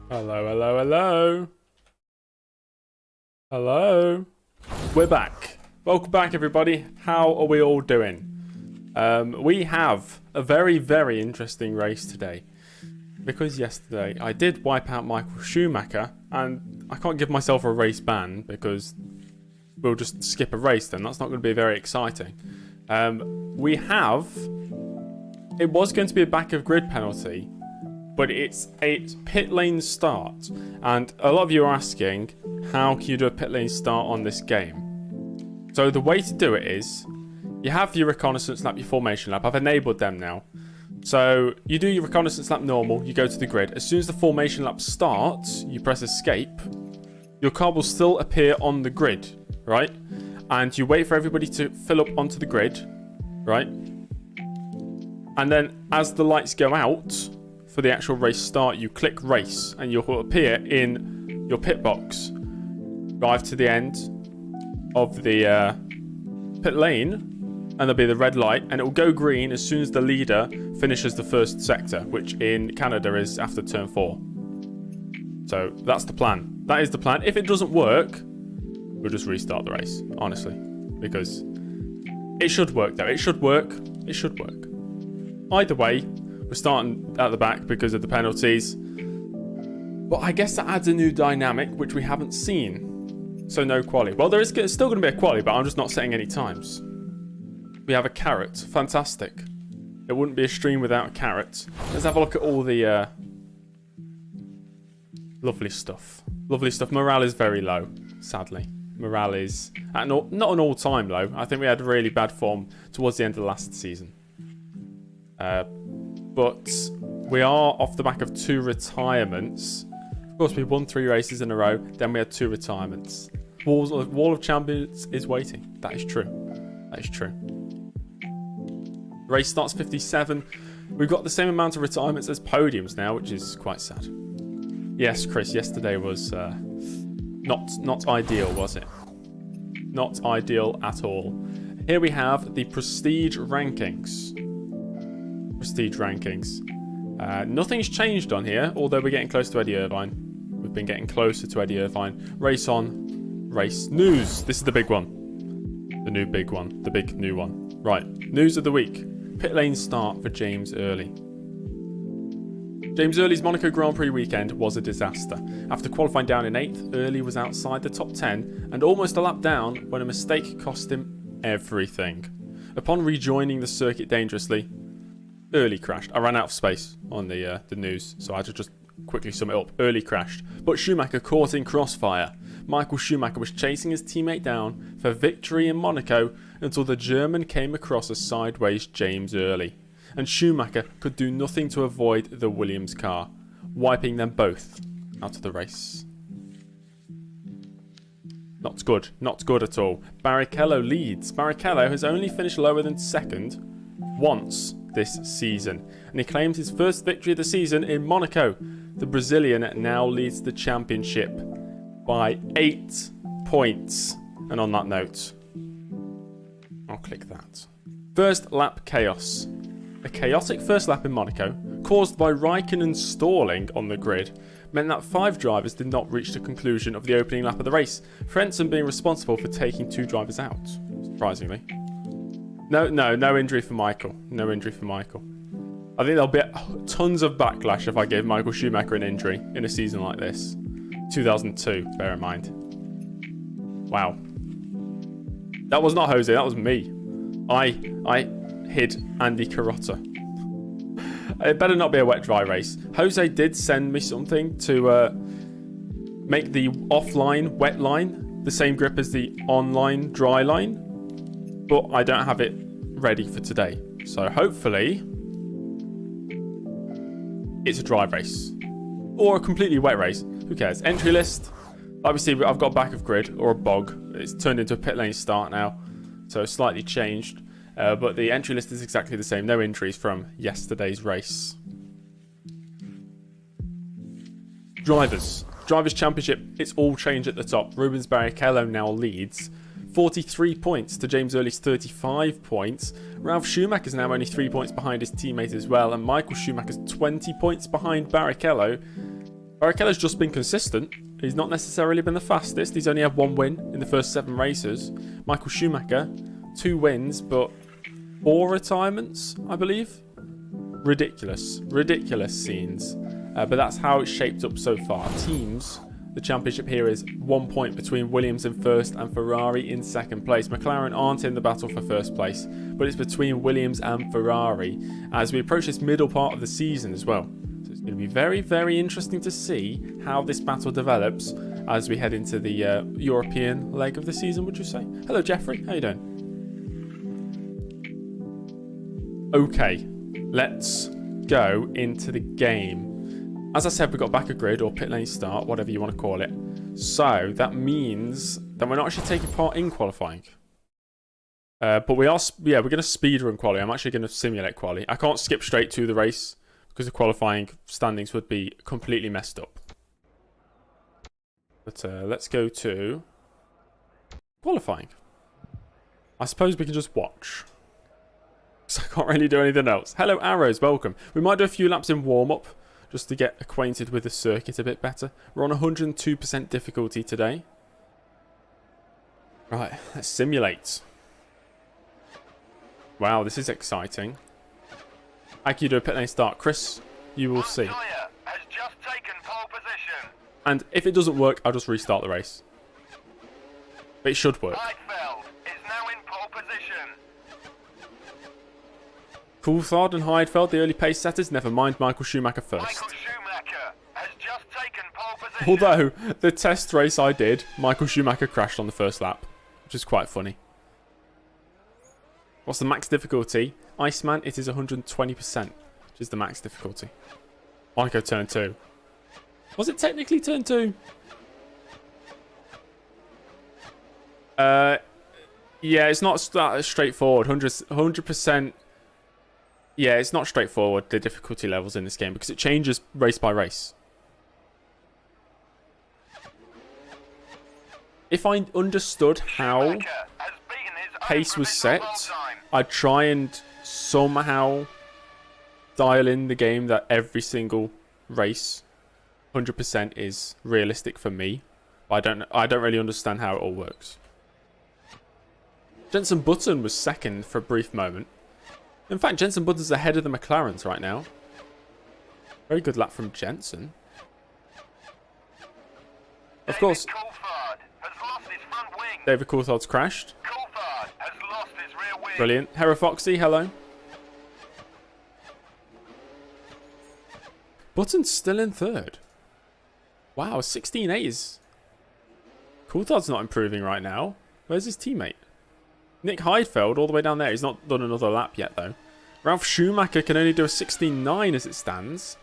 Hello, hello, hello. Hello. We're back. Welcome back, everybody. How are we all doing? We have a very, very interesting race today. Because yesterday I did wipe out Michael Schumacher, and I can't give myself a race ban because we'll just skip a race then. That's not going to be very exciting. It was going to be a back of grid penalty, but it's a pit lane start. And a lot of you are asking, how can you do a pit lane start on this game? So the way to do it is, you have your reconnaissance lap, your formation lap. I've enabled them now. So you do your reconnaissance lap normal, you go to the grid. As soon as the formation lap starts, you press escape. Your car will still appear on the grid, right? And you wait for everybody to fill up onto the grid, right? And then as the lights go out for the actual race start, you click race and you'll appear in your pit box. Drive to the end of the pit lane, and there'll be the red light, and it will go green as soon as the leader finishes the first sector, which in Canada is after turn 4. So that's the plan. That is the plan. If it doesn't work, we'll just restart the race, honestly, because it should work, though. It should work. It should work. Either way, we're starting at the back because of the penalties. But I guess that adds a new dynamic, which we haven't seen. So no quali. Well, there is still going to be a quali, but I'm just not setting any times. We have a carrot. Fantastic. It wouldn't be a stream without a carrot. Let's have a look at all the lovely stuff. Lovely stuff. Morale is very low, sadly. Morale is at not an all-time low. I think we had really bad form towards the end of the last season. But we are off the back of 2 retirements. Of course, we won 3 races in a row. Then we had 2 retirements. Wall of Champions is waiting. That is true. That is true. Race starts 57. We've got the same amount of retirements as podiums now, which is quite sad. Yes, Chris, yesterday was not ideal, was it? Not ideal at all. Here we have the Prestige rankings. Prestige rankings. Nothing's changed on here, although we're getting close to Eddie Irvine. We've been getting closer to Eddie Irvine. Race on. Race news. This is the big one. The new big one. The big new one. Right. News of the week. Pit lane start for James Early. James Early's Monaco Grand Prix weekend was a disaster. After qualifying down in 8th, Early was outside the top 10 and almost a lap down when a mistake cost him everything. Upon rejoining the circuit dangerously, Early crashed. I ran out of space on the news, so I had to just quickly sum it up. Early crashed, but Schumacher caught in crossfire. Michael Schumacher was chasing his teammate down for victory in Monaco until the German came across a sideways James Early, and Schumacher could do nothing to avoid the Williams car, wiping them both out of the race. Not good. Not good at all. Barrichello leads. Barrichello has only finished lower than 2nd once this season, and he claims his first victory of the season in Monaco. The Brazilian now leads the championship by 8 points. And on that note, I'll click that. First lap chaos. A chaotic first lap in Monaco, caused by Raikkonen stalling on the grid, meant that 5 drivers did not reach the conclusion of the opening lap of the race, Frentzen being responsible for taking 2 drivers out, surprisingly. No injury for Michael. No injury for Michael. I think there'll be tons of backlash if I gave Michael Schumacher an injury in a season like this. 2002, bear in mind. Wow. That was not Jose, that was me. I hid Andy Carrotta. It better not be a wet-dry race. Jose did send me something to make the offline wet line the same grip as the online dry line, but I don't have it ready for today. So hopefully it's a dry race or a completely wet race. Who cares? Entry list. Obviously, I've got back of grid or a bog. It's turned into a pit lane start now, so slightly changed. But the entry list is exactly the same. No injuries from yesterday's race. Drivers Championship. It's all changed at the top. Rubens Barrichello now leads. 43 points to James Early's 35 points. Ralf Schumacher's now only 3 points behind his teammate as well. And Michael Schumacher's 20 points behind Barrichello. Barrichello's just been consistent. He's not necessarily been the fastest. He's only had 1 win in the first 7 races. Michael Schumacher, 2 wins, but 4 retirements, I believe. Ridiculous. Ridiculous scenes. But that's how it's shaped up so far. Teams, the championship here is 1 point between Williams in first and Ferrari in second place. McLaren aren't in the battle for first place, but it's between Williams and Ferrari as we approach this middle part of the season as well. So it's going to be very, very interesting to see how this battle develops as we head into the European leg of the season, would you say? Hello, Jeffrey. How you doing? Okay, let's go into the game. As I said, we've got backer grid or pit lane start, whatever you want to call it. So that means that we're not actually taking part in qualifying. But we are, we're going to speedrun quali. I'm actually going to simulate quali. I can't skip straight to the race because the qualifying standings would be completely messed up. But let's go to qualifying. I suppose we can just watch. So I can't really do anything else. Hello, Arrows. Welcome. We might do a few laps in warm-up just to get acquainted with the circuit a bit better. We're on 102% difficulty today. Right, let's simulate. Wow, this is exciting. How can you do a pit lane start? Chris, you will see. Has just taken pole position. And if it doesn't work, I'll just restart the race. But it should work. Heidfeld is now in pole position. Coulthard and Heidfeld, the early pace setters. Never mind Michael Schumacher first. Michael Schumacher has just taken pole position. Although, the test race I did, Michael Schumacher crashed on the first lap, which is quite funny. What's the max difficulty? Iceman, it is 120%, which is the max difficulty. Monaco turn 2. Was it technically turn 2? Yeah, it's not that straightforward. 100%. Yeah, it's not straightforward, the difficulty levels in this game, because it changes race by race. If I understood how pace was set, I'd try and somehow dial in the game that every single race 100% is realistic for me. But I don't really understand how it all works. Jenson Button was second for a brief moment. In fact, Jenson Button's ahead of the McLarens right now. Very good lap from Jenson. Of course, David Coulthard's crashed. Coulthard has lost his rear wing. Brilliant. Hera Foxy, hello. Button's still in third. Wow, 16.8 is... Coulthard's not improving right now. Where's his teammate? Nick Heidfeld all the way down there. He's not done another lap yet, though. Ralph Schumacher can only do a 16.9 as it stands.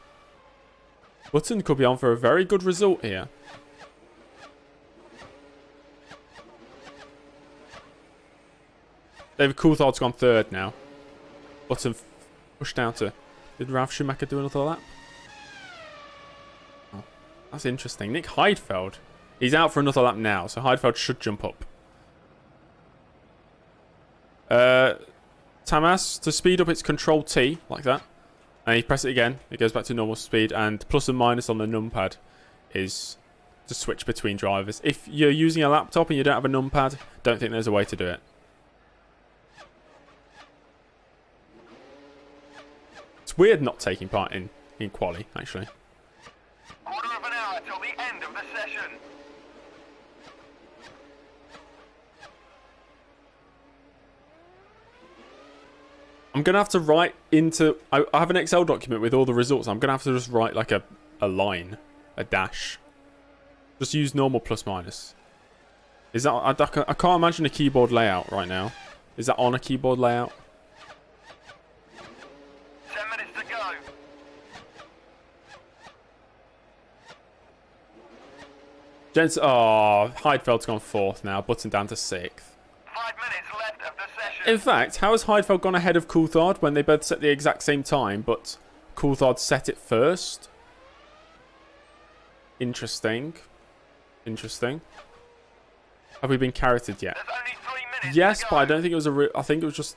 Button could be on for a very good result here. David Coulthard's gone third now. Button pushed down to... Did Ralph Schumacher do another lap? Oh, that's interesting. Nick Heidfeld. He's out for another lap now, so Heidfeld should jump up. Tamas, to speed up, it's Control T, like that. And you press it again, it goes back to normal speed. And plus and minus on the numpad is to switch between drivers. If you're using a laptop and you don't have a numpad, don't think there's a way to do it. It's weird not taking part in quali, actually. Quarter of an hour till the end of the session. I'm going to have to write into... I have an Excel document with all the results. I'm going to have to just write like a line, a dash. Just use normal plus minus. Is that... I can't imagine a keyboard layout right now. Is that on a keyboard layout? 10 minutes to go. Gents... Oh, Heidfeld's gone fourth now. Button down to 6th. 5 minutes left of the session. In fact, how has Heidfeld gone ahead of Coulthard when they both set the exact same time, but Coulthard set it first? Interesting. Interesting. Have we been carroted yet? There's only 3 minutes Yes, to go. but I don't think it was I think it was just...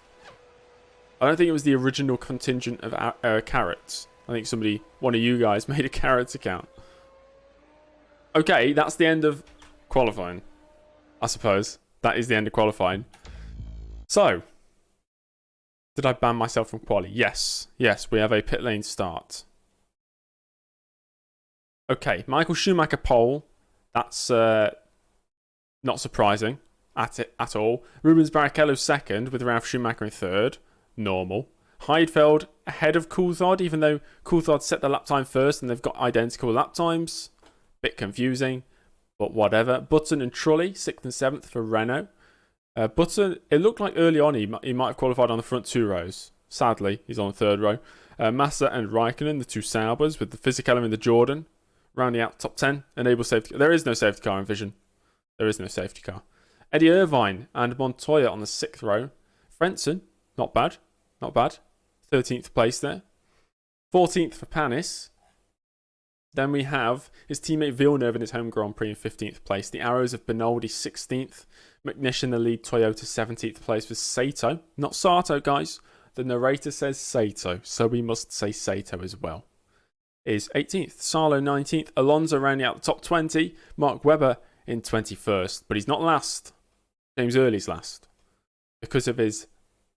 I don't think it was the original contingent of carrots. I think one of you guys made a carrots account. Okay, that's the end of qualifying. I suppose. That is the end of qualifying. So, did I ban myself from quali? Yes. Yes, we have a pit lane start. Okay, Michael Schumacher pole. That's not surprising at all. Rubens Barrichello second, with Ralf Schumacher in third. Normal. Heidfeld ahead of Coulthard, even though Coulthard set the lap time first and they've got identical lap times. Bit confusing, but whatever. Button and Trulli, 6th and 7th for Renault. Button, it looked like early on he might have qualified on the front 2 rows. Sadly, he's on the 3rd row. Massa and Raikkonen, the 2 Saubers, with the Fisichella and the Jordan. Rounding out top 10. Enable safety. There is no safety car in Vision. There is no safety car. Eddie Irvine and Montoya on the 6th row. Frentzen, not bad. Not bad. 13th place there. 14th for Panis. Then we have his teammate Villeneuve in his home Grand Prix in 15th place. The Arrows of Benaldi 16th. McNish in the lead, Toyota 17th place with Sato. Not Sato, guys. The narrator says Sato, so we must say Sato as well. Is 18th. Salo 19th. Alonso rounding out the top 20. Mark Webber in 21st. But he's not last. James Early's last. Because of his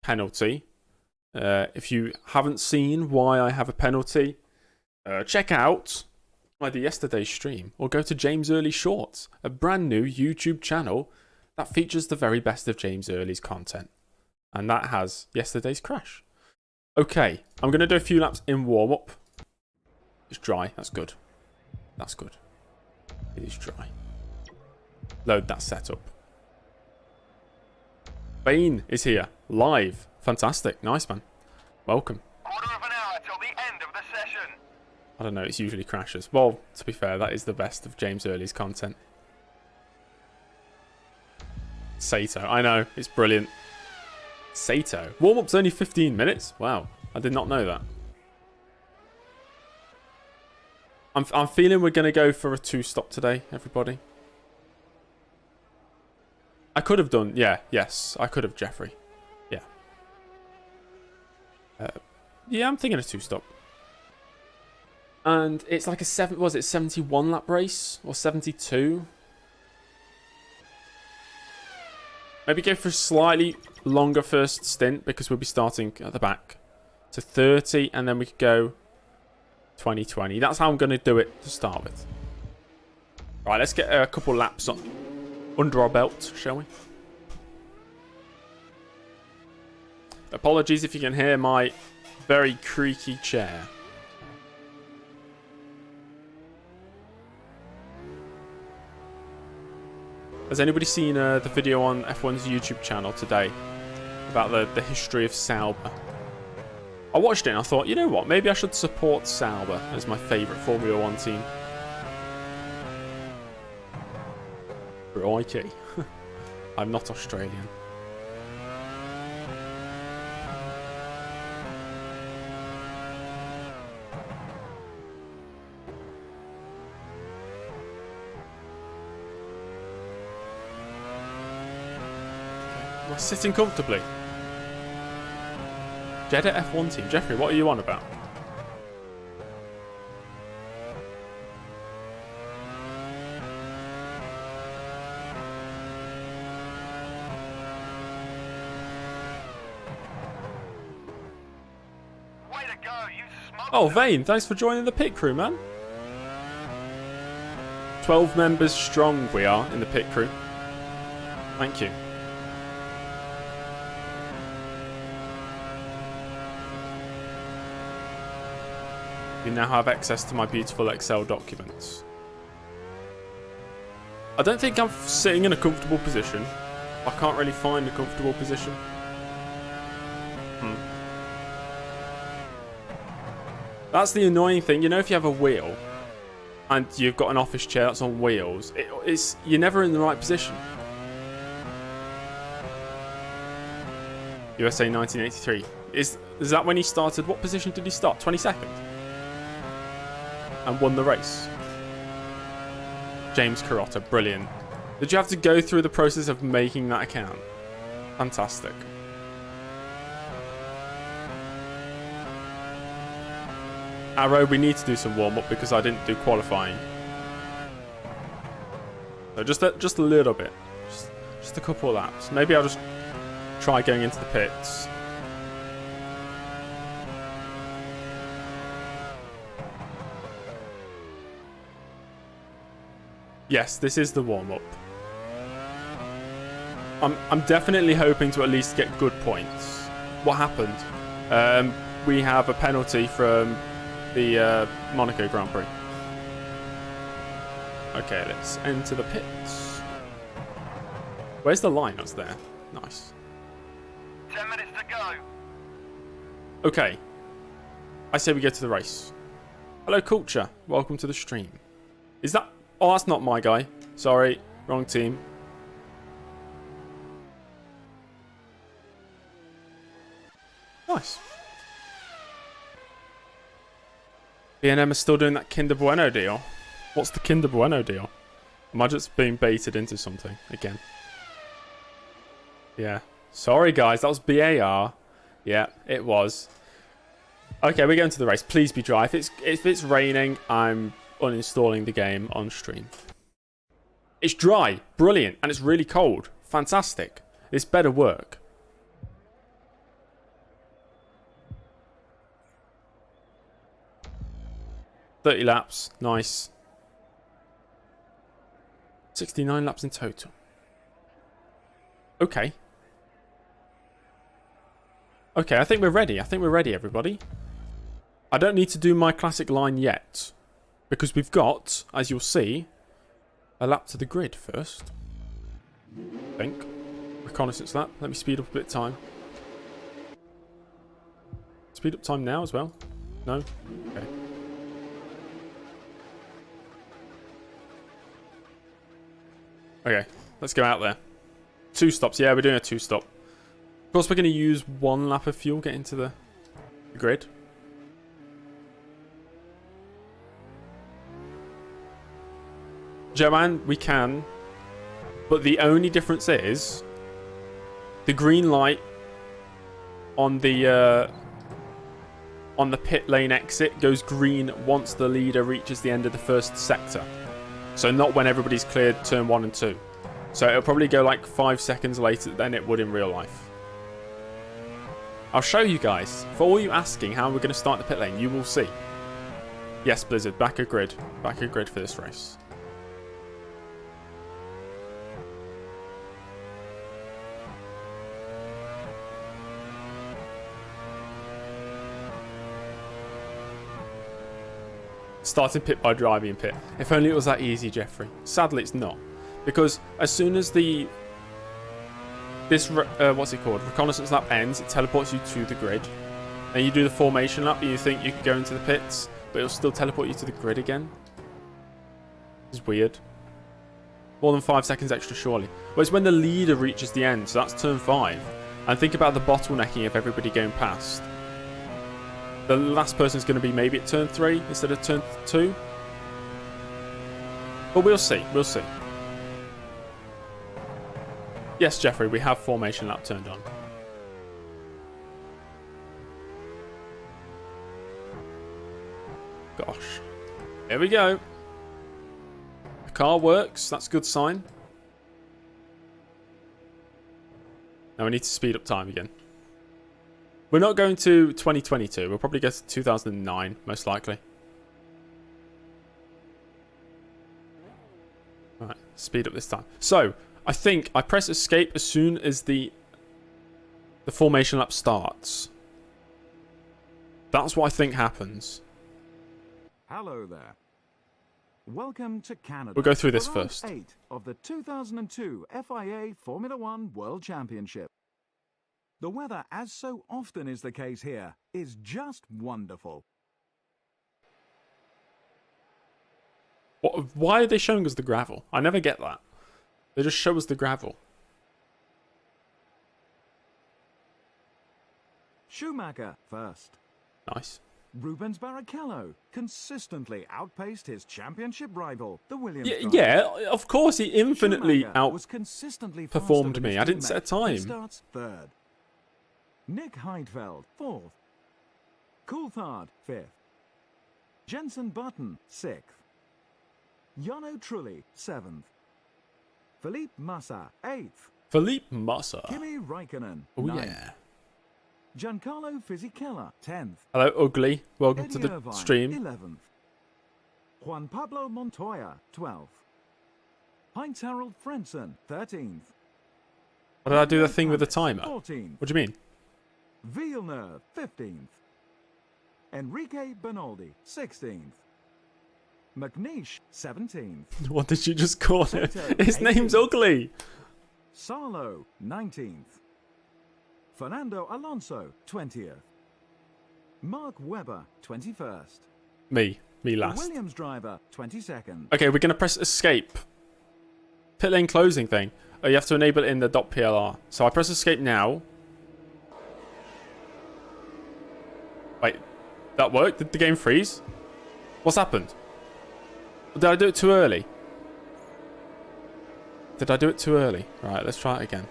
penalty. If you haven't seen why I have a penalty, check out either yesterday's stream or go to James Early Shorts, a brand new YouTube channel that features the very best of James Early's content. And that has yesterday's crash. Okay, I'm going to do a few laps in warm-up. It's dry, that's good. That's good. It is dry. Load that setup. Bane is here, live. Fantastic, nice man. Welcome. Quarter of an hour till the end of the session. I don't know, it's usually crashes. Well, to be fair, that is the best of James Early's content. Sato, I know, it's brilliant. Sato. Warm-up's only 15 minutes? Wow, I did not know that. I'm feeling we're going to go for a 2-stop today, everybody. I could have done, yes, I could have Jeffrey. Yeah. Yeah, I'm thinking a 2-stop. And it's like a 71 lap race? Or 72? Maybe go for a slightly longer first stint because we'll be starting at the back to 30 and then we could go 2020. That's how I'm going to do it to start with. Right, let's get a couple laps under our belt, shall we? Apologies if you can hear my very creaky chair. Has anybody seen the video on F1's YouTube channel today about the history of Sauber? I watched it and I thought, you know what, maybe I should support Sauber as my favourite Formula 1 team. Crikey. I'm not Australian. Am I sitting comfortably? Jeddah F1 team. Jeffrey, what are you on about? Way to go, you smoked Oh, them. Vane, thanks for joining the pit crew, man. 12 members strong we are in the pit crew. Thank you. You now have access to my beautiful Excel documents. I don't think I'm sitting in a comfortable position. I can't really find a comfortable position. That's the annoying thing. You know, if you have a wheel and you've got an office chair that's on wheels, you're never in the right position. USA 1983. Is that when he started? What position did he start? 22nd? And won the race. James Carrotta, brilliant. Did you have to go through the process of making that account? Fantastic. Arrow, we need to do some warm-up because I didn't do qualifying. So just a little bit. Just a couple of laps. Maybe I'll just try going into the pits. Yes, this is the warm-up. I'm definitely hoping to at least get good points. What happened? We have a penalty from the Monaco Grand Prix. Okay, let's enter the pits. Where's the line? That's there. Nice. 10 minutes to go. Okay. I say we go to the race. Hello, Culture. Welcome to the stream. Is that... Oh, that's not my guy. Sorry. Wrong team. Nice. B&M is still doing that Kinder Bueno deal. What's the Kinder Bueno deal? Am I just being baited into something again? Yeah. Sorry, guys. That was BAR. Yeah, it was. Okay, we're going to the race. Please be dry. If it's raining, I'm uninstalling the game on stream. It's dry. Brilliant. And it's really cold. Fantastic. This better work. $30 laps. Nice. 69 laps in total. Okay. Okay, I think we're ready. I think we're ready, everybody. I don't need to do my classic line yet. Because we've got, as you'll see, a lap to the grid first. I think. Reconnaissance lap. Let me speed up a bit of time. Speed up time now as well? No? Okay. Okay, let's go out there. 2 stops. Yeah, we're doing a 2 stop. Of course, we're going to use 1 lap of fuel, get into the grid. Joanne, we can. But the only difference is the green light on the pit lane exit goes green once the leader reaches the end of the first sector. So not when everybody's cleared turn 1 and 2. So it'll probably go like 5 seconds later than it would in real life. I'll show you guys. For all you asking how we're going to start the pit lane, you will see. Yes, Blizzard, back a grid. Back a grid for this race. Starting pit by driving pit. If only it was that easy, Jeffrey. Sadly, it's not. Because as soon as what's it called? Reconnaissance lap ends, it teleports you to the grid. And you do the formation lap and you think you could go into the pits, but it'll still teleport you to the grid again. It's weird. More than 5 seconds extra, surely. Well, it's when the leader reaches the end, so that's turn 5. And think about the bottlenecking of everybody going past. The last person's going to be maybe at turn 3 instead of turn 2. But we'll see. We'll see. Yes, Jeffrey, we have formation lap turned on. Gosh. Here we go. The car works. That's a good sign. Now we need to speed up time again. We're not going to 2022. We'll probably go to 2009, most likely. Alright, speed up this time. So, I think I press escape as soon as the formation lap starts. That's what I think happens. Hello there. Welcome to Canada. We'll go through this for round first. 8 of the 2002 FIA Formula One World Championship. The weather, as so often is the case here, is just wonderful. Why are they showing us the gravel? I never get that. They just show us the gravel. Schumacher first. Nice. Rubens Barrichello consistently outpaced his championship rival, the Williams driver. Yeah, of course he infinitely Schumacher was consistently outperformed faster me. than I his didn't set a teammate. He time. starts third. Nick Heidfeld, 4th. Coulthard, 5th. Jenson Button, 6th. Jarno Trulli, 7th. Felipe Massa, 8th. Felipe Massa. Kimi Raikkonen, Oh 9th. yeah. Giancarlo Fisichella, 10th. Hello, Ugly. Welcome Eddie to the Irvine, stream. 11th. Juan Pablo Montoya, 12th. Heinz Harald Frentzen, 13th. What did I do the thing with the timer? 14th. What do you mean? Villeneuve, 15th. Enrique Bernaldi, 16th. McNeish, 17th. What did you just call him? Sato, His name's 18th. Ugly. Sarlo, 19th. Fernando Alonso, 20th. Mark Webber, 21st. Me The last. Williams driver, 22nd. Okay, we're going to press escape. Pit lane closing thing. Oh, you have to enable it in the .plr. So I press escape now. Wait, that worked? Did the game freeze? What's happened? Did I do it too early? Did I do it too early? Right, let's try it again.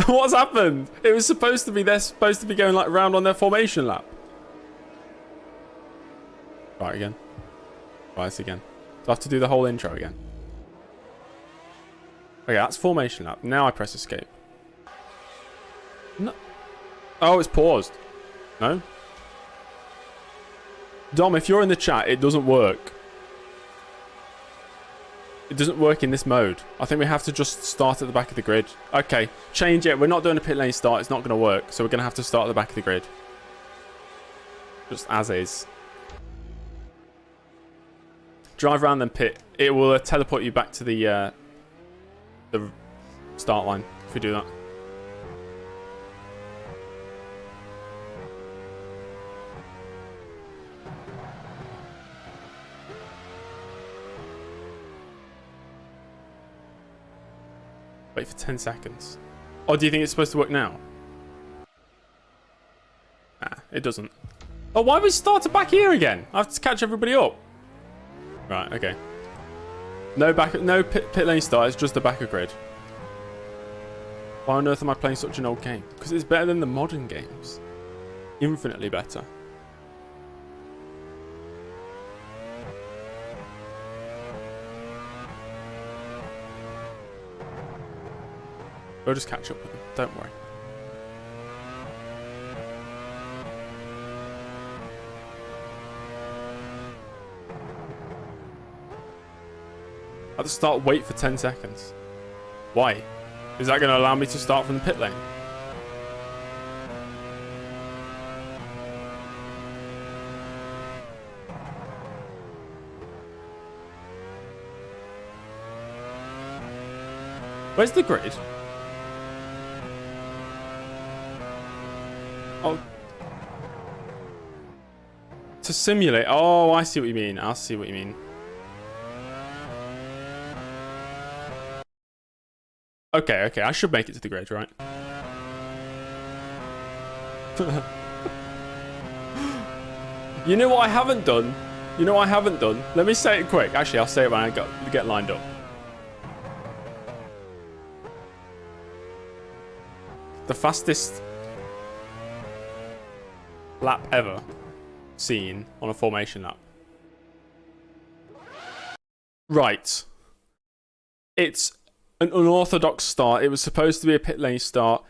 What's happened? It was supposed to be, they're supposed to be going like round on their formation lap. Right, again. Right, again. Do I have to do the whole intro again? Okay, that's formation lap. Now I press escape. No. Oh, it's paused. No? Dom, if you're in the chat, it doesn't work. It doesn't work in this mode. I think we have to just start at the back of the grid. Okay, change it. We're not doing a pit lane start. It's not going to work. So we're going to have to start at the back of the grid. Just as is. Drive around then pit. It will teleport you back to the start line if we do that. Wait for 10 seconds. Oh, do you think it's supposed to work now? Nah, it doesn't. Oh, why have we started back here again? I have to catch everybody up. Right, okay. No pit lane start, it's just the back of grid. Why on earth am I playing such an old game? Because it's better than the modern games. Infinitely better. We'll just catch up with them, don't worry. At the start, wait for 10 seconds. Why? Is that going to allow me to start from the pit lane? Where's the grid? Oh. To simulate. Oh, I see what you mean. I see what you mean. Okay, okay. I should make it to the grid, right? You know what I haven't done? You know what I haven't done? Let me say it quick. Actually, I'll say it when I get lined up. The fastest lap ever seen on a formation lap. Right. It's an unorthodox start. It was supposed to be a pit lane start.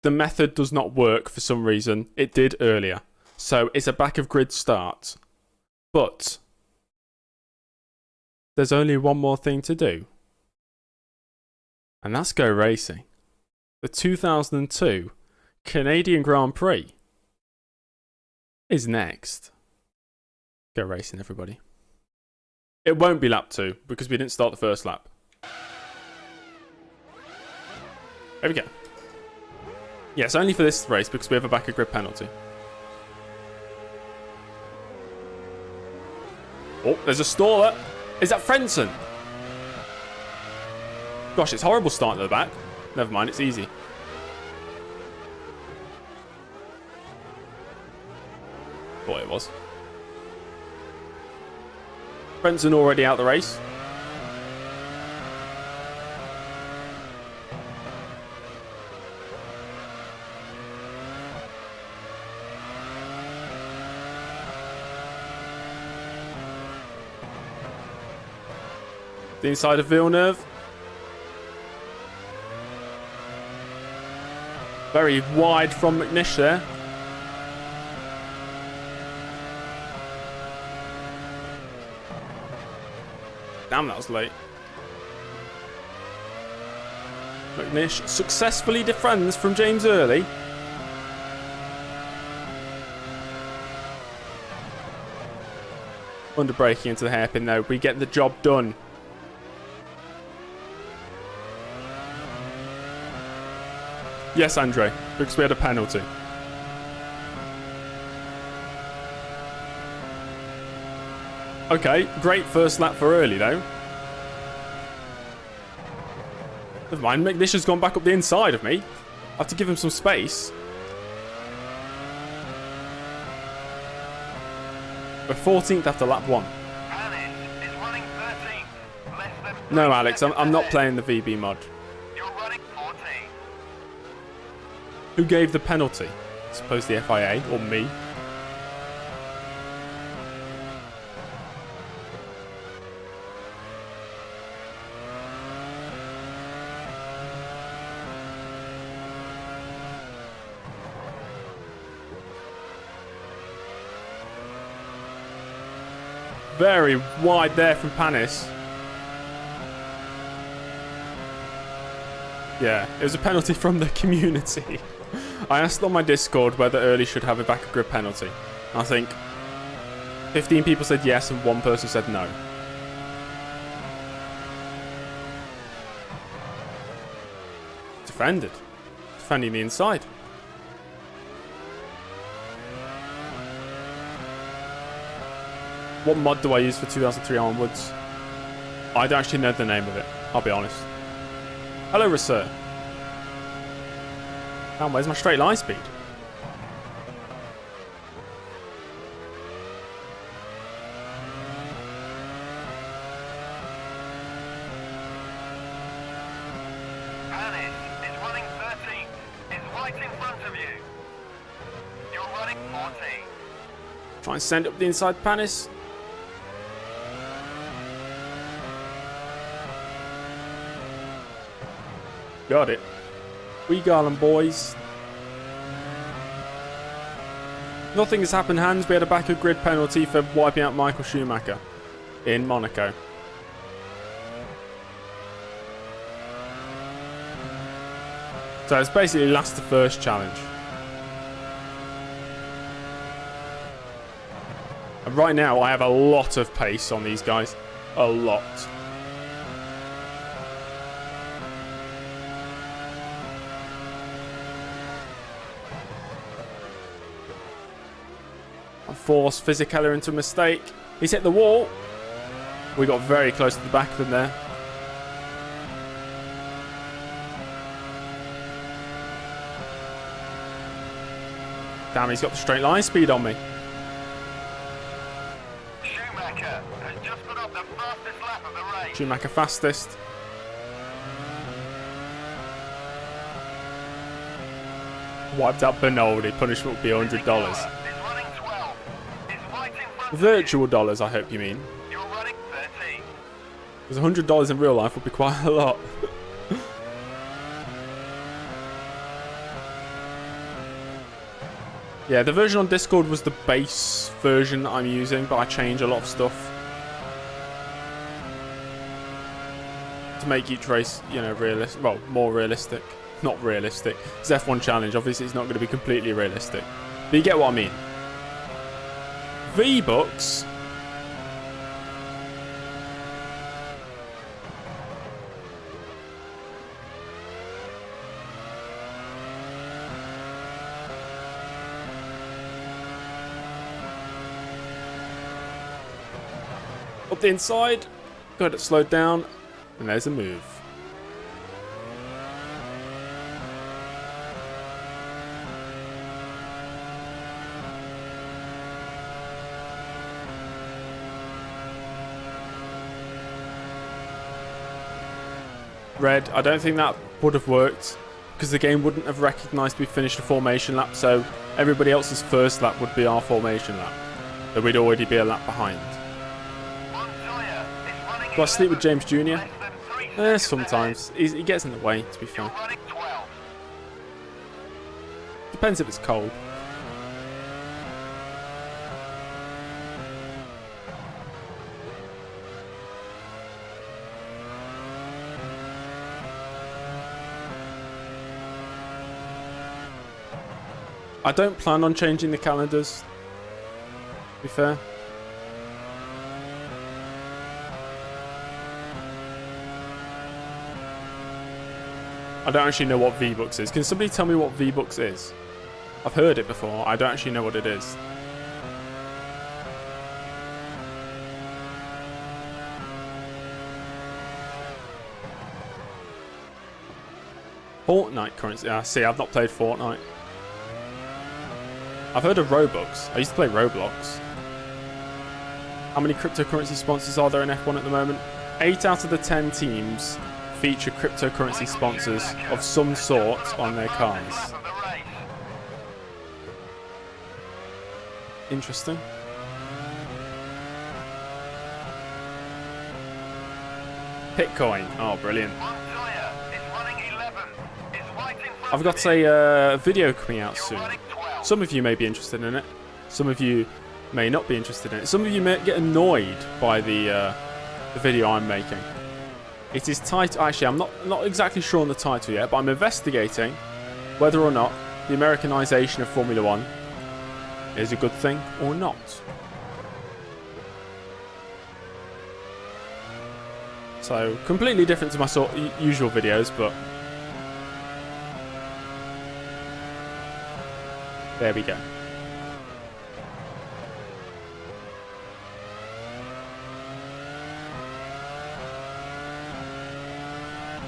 The method does not work for some reason. It did earlier. So it's a back of grid start. But there's only one more thing to do. And that's go racing. The 2002 Canadian Grand Prix is next. Go racing, everybody. It won't be lap 2 because we didn't start the first lap. There we go. Yeah, it's only for this race because we have a back of grid penalty. Oh, there's a staller. Is that Frentzen? Gosh, it's horrible starting at the back. Never mind, it's easy. Thought it was. Frentzen already out the race. the inside of Villeneuve. Very wide from McNish there. Damn, that was late. McNish successfully defends from James Early. Under braking into the hairpin though. We get the job done. Yes, Andre, because we had a penalty. Okay, great first lap for Early though. Never mind, McNish has gone back up the inside of me. I have to give him some space. We're 14th after lap 1. No, Alex, I'm not playing the VB mod. You're running 14. Who gave the penalty? I suppose the FIA or me. Very wide there from Panis. Yeah, it was a penalty from the community. I asked on my Discord whether Early should have a back of grid penalty. I think 15 people said yes and 1 person said no. Defended. Defending the inside. What mod do I use for 2003 onwards? I don't actually know the name of it, I'll be honest. Hello, Reser. Damn, where's my straight line speed? Panis is running 13. It's right in front of you. You're running 14. Try and send up the inside Panis. Got it. We Garland boys. Nothing has happened, Hans. We had a back of grid penalty for wiping out Michael Schumacher in Monaco. So it's basically last to first challenge. And right now I have a lot of pace on these guys. A lot. Force Fisichella into a mistake. He's hit the wall. We got very close to the back of them there. Damn, he's got the straight line speed on me. Schumacher has just put up the fastest lap of the race. Schumacher fastest. Wiped out Bernoldi. Punishment would be $100. Virtual dollars, I hope you mean. You're running 13. Because $100 in real life would be quite a lot. Yeah, the version on Discord was the base version that I'm using, but I change a lot of stuff to make each race, you know, realistic. Well, more realistic. Not realistic. It's F1 Challenge. Obviously, it's not going to be completely realistic. But you get what I mean. V-Bucks. Up the inside. Got it slowed down. And there's a move. Red, I don't think that would have worked because the game wouldn't have recognised we finished a formation lap, so everybody else's first lap would be our formation lap. So we'd already be a lap behind. Montoya is running Do I sleep with James Jr.? Less than 3 seconds Sometimes. He gets in the way, to be fair. You're running 12. Depends if it's cold. I don't plan on changing the calendars, to be fair. I don't actually know what V-Bucks is. Can somebody tell me what V-Bucks is? I've heard it before. I don't actually know what it is. Fortnite currency. See, I've not played Fortnite. I've heard of Robux. I used to play Roblox. How many cryptocurrency sponsors are there in F1 at the moment? 8 out of the 10 teams feature cryptocurrency sponsors of some sort on their cars. Lap of the race. Interesting. Bitcoin. Oh, brilliant. Montoya is running 11. Is right in front I've got of you. a video coming out You're soon. running 12. Some of you may be interested in it. Some of you may not be interested in it. Some of you may get annoyed by the video I'm making. It is titled. Actually, I'm not exactly sure on the title yet, but I'm investigating whether or not the Americanization of Formula One is a good thing or not. So, completely different to my usual videos, but there we go.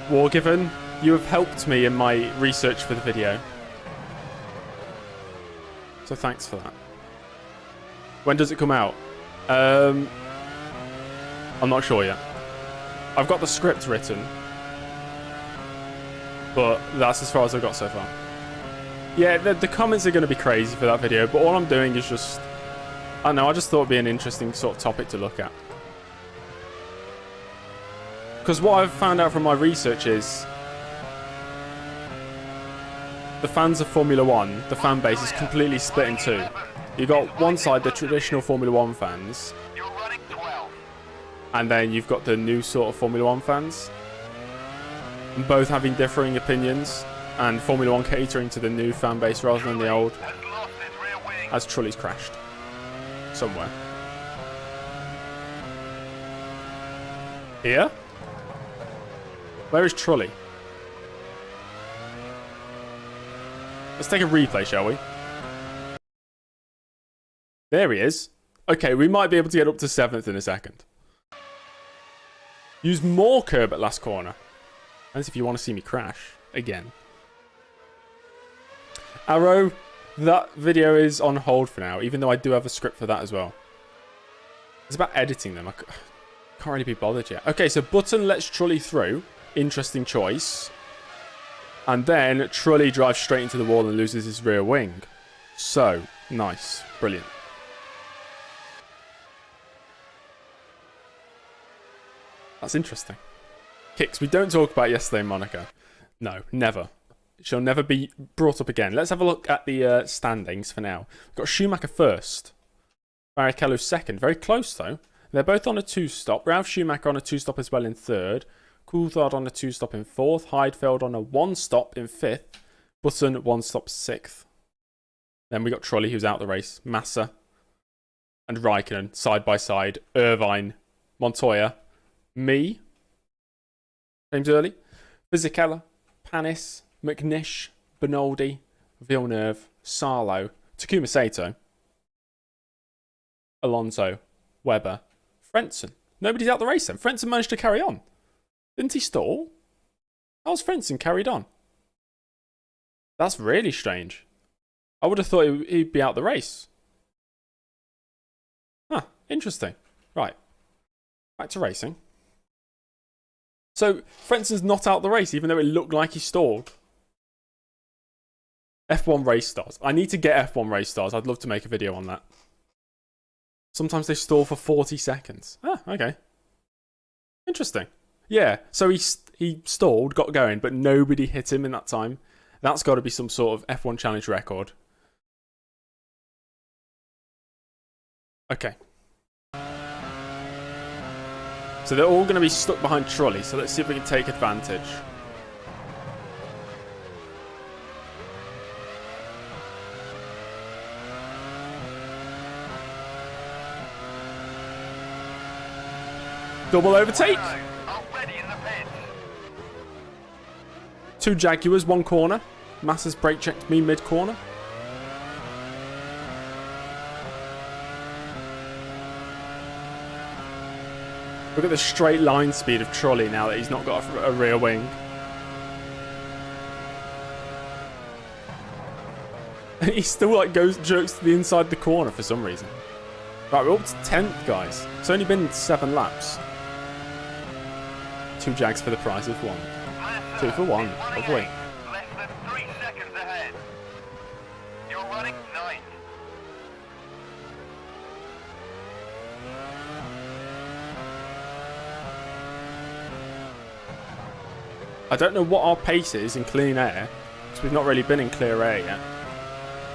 Wargiven, you have helped me in my research for the video. So thanks for that. When does it come out? I'm not sure yet. I've got the script written, but that's as far as I've got so far. Yeah, the comments are going to be crazy for that video, but all I'm doing is just... I don't know, I just thought it'd be an interesting sort of topic to look at. Because what I've found out from my research is the fans of Formula One, the fan base is completely split in two. You've got one side, the traditional Formula One fans, You're running 12. and then you've got the new sort of Formula One fans. And both having differing opinions, and Formula One catering to the new fan base rather than the old, Has lost his rear wing. as Trulli's crashed. Somewhere. Here? Where is Trulli? Let's take a replay, shall we? There he is. Okay, we might be able to get up to 7th in a second. Use more curb at last corner. As if you want to see me crash. Again. Arrow, that video is on hold for now, even though I do have a script for that as well. It's about editing them. I can't really be bothered yet. Okay, so Button lets Trulli through. Interesting choice. And then Trulli drives straight into the wall and loses his rear wing. So, nice. Brilliant. That's interesting. Kicks we don't talk about yesterday in Monaco. No, never. She'll never be brought up again. Let's have a look at the standings for now. We've got Schumacher first. Barrichello second. Very close, though. They're both on a 2-stop. Ralf Schumacher on a 2-stop as well in third. Coulthard on a 2-stop in fourth. Heidfeld on a 1-stop in fifth. Button 1-stop sixth. Then we got Trulli, who's out the race. Massa and Raikkonen side by side. Irvine, Montoya, me, James Early, Fisichella, Panis, McNish, Bernaldi, Villeneuve, Sarlo, Takuma Sato, Alonso, Webber, Frentzen. Nobody's out the race then. Frentzen managed to carry on. Didn't he stall? How's Frentzen carried on? That's really strange. I would have thought he'd be out the race. Huh, interesting. Right. Back to racing. So, Frentzen's not out the race, even though it looked like he stalled. F1 race stars. I need to get F1 race stars. I'd love to make a video on that. Sometimes they stall for 40 seconds. Ah, okay. Interesting. Yeah, so he stalled, got going, but nobody hit him in that time. That's got to be some sort of F1 challenge record. Okay. So they're all going to be stuck behind Trolley, so let's see if we can take advantage. Double overtake. Two Jaguars, one corner. Massa's brake checked me mid-corner. Look at the straight line speed of Trolley now that he's not got a rear wing. And he still like jerks to the inside of the corner for some reason. Right, we're up to 10th, guys. It's only been 7 laps. 2 Jags for the price of 1. 2 for 1. Lovely. Less than 3 seconds ahead. You're running 9th. I don't know what our pace is in clean air, because we've not really been in clear air yet.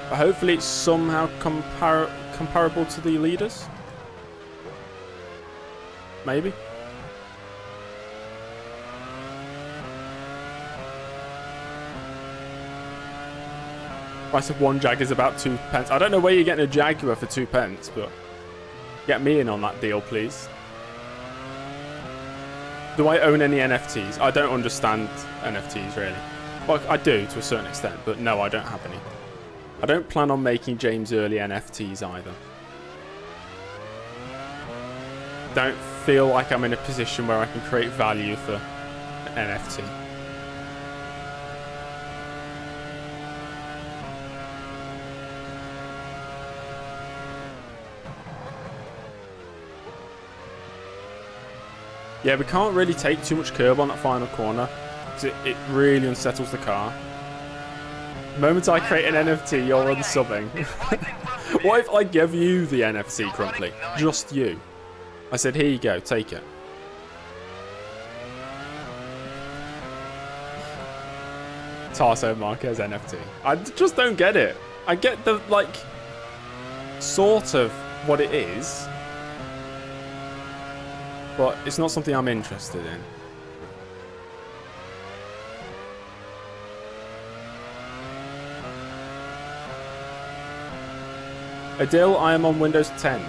But hopefully it's somehow comparable to the leaders. Maybe. Price of 1 Jag is about 2 pence. I don't know where you're getting a Jaguar for 2 pence, but get me in on that deal, please. Do I own any NFTs? I don't understand NFTs, really. Well, I do, to a certain extent, but no, I don't have any. I don't plan on making James early NFTs either. Don't feel like I'm in a position where I can create value for an NFT. Yeah, we can't really take too much curb on that final corner, because it really unsettles the car. The moment I create an NFT, you're unsubbing. What if I give you the NFC, Crumply? Just you. I said, here you go, take it. Tarso Marquez NFT. I just don't get it. I get the, like, sort of what it is, but it's not something I'm interested in. Adil, I am on Windows 10.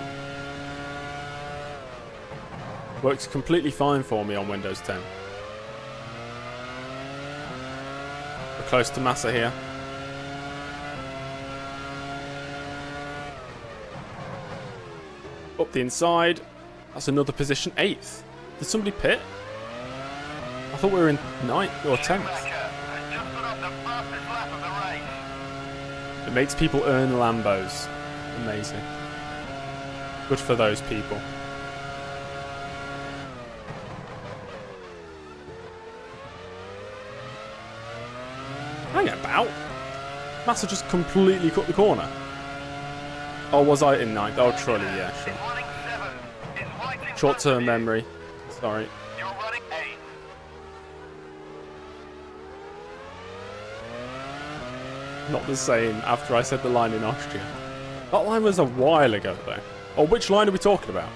Works completely fine for me on Windows 10. We're close to Massa here. Up the inside. That's another position. 8th. Did somebody pit? I thought we were in 9th or 10th. It makes people earn Lambos. Amazing. Good for those people. Hang about. Massa just completely cut the corner. Oh, was I in 9th? Oh, Trolley, yeah, sure. Short-term memory. Sorry. You're running 8th. Not the same after I said the line in Austria. That line was a while ago, though. Oh, which line are we talking about?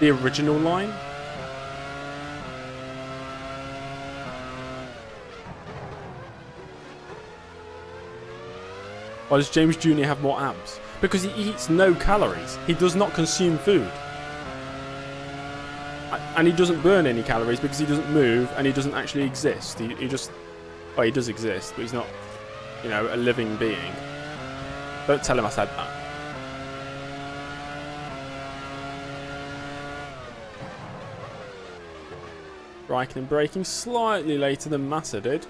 The original line? Why does James Jr. have more abs? Because he eats no calories. He does not consume food. And he doesn't burn any calories because he doesn't move and he doesn't actually exist. He just... Well, he does exist, but he's not, you know, a living being. Don't tell him I said that. Raikkonen braking slightly later than Massa did.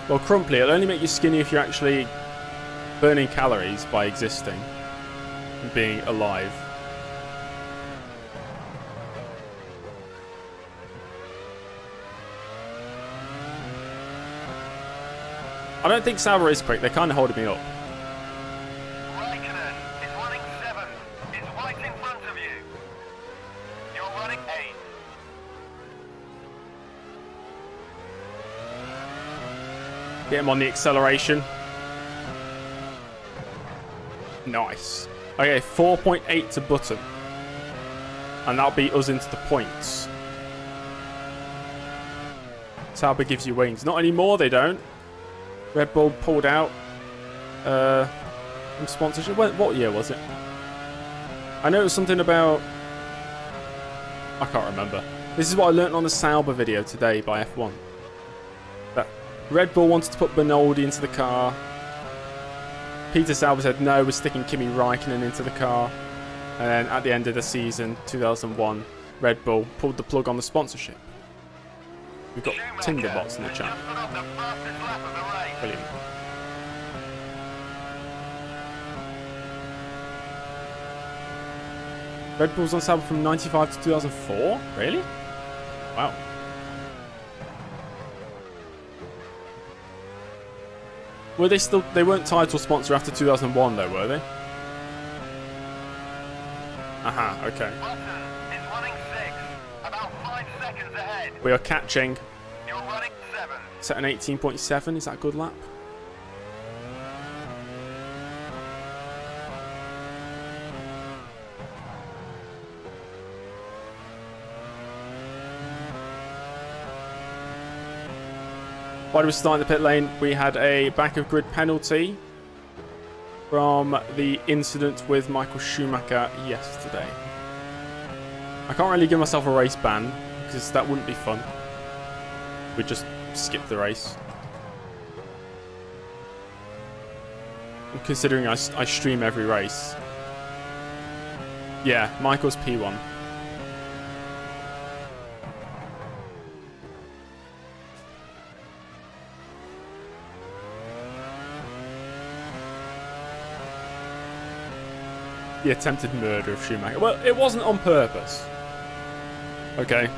Well, Crumply, it'll only make you skinny if you're actually burning calories by existing and being alive. I don't think Sauber is quick. They're kind of holding me up. Get him on the acceleration. Nice. Okay, 4.8 to Button. And that'll beat us into the points. Sauber gives you wings. Not anymore, they don't. Red Bull pulled out from sponsorship. What year was it? I know it was something about... I can't remember. This is what I learnt on the Sauber video today by F1. That Red Bull wanted to put Benoldi into the car. Peter Sauber said, no, we're sticking Kimi Räikkönen into the car. And then at the end of the season, 2001, Red Bull pulled the plug on the sponsorship. We've got Tinderbots in the chat. Brilliant. Red Bull's on Sauber from 95 to 2004? Really? Wow. Were they still... They weren't title sponsor after 2001 though, were they? Aha, okay. Is running 6, about 5 seconds ahead. We are catching. You're running 7. Set an 18.7. Is that a good lap? While we were starting the pit lane, we had a back of grid penalty from the incident with Michael Schumacher yesterday. I can't really give myself a race ban because that wouldn't be fun. We'd just skip the race. And considering I stream every race. Yeah, Michael's P1. The attempted murder of Schumacher. Well, it wasn't on purpose. Okay.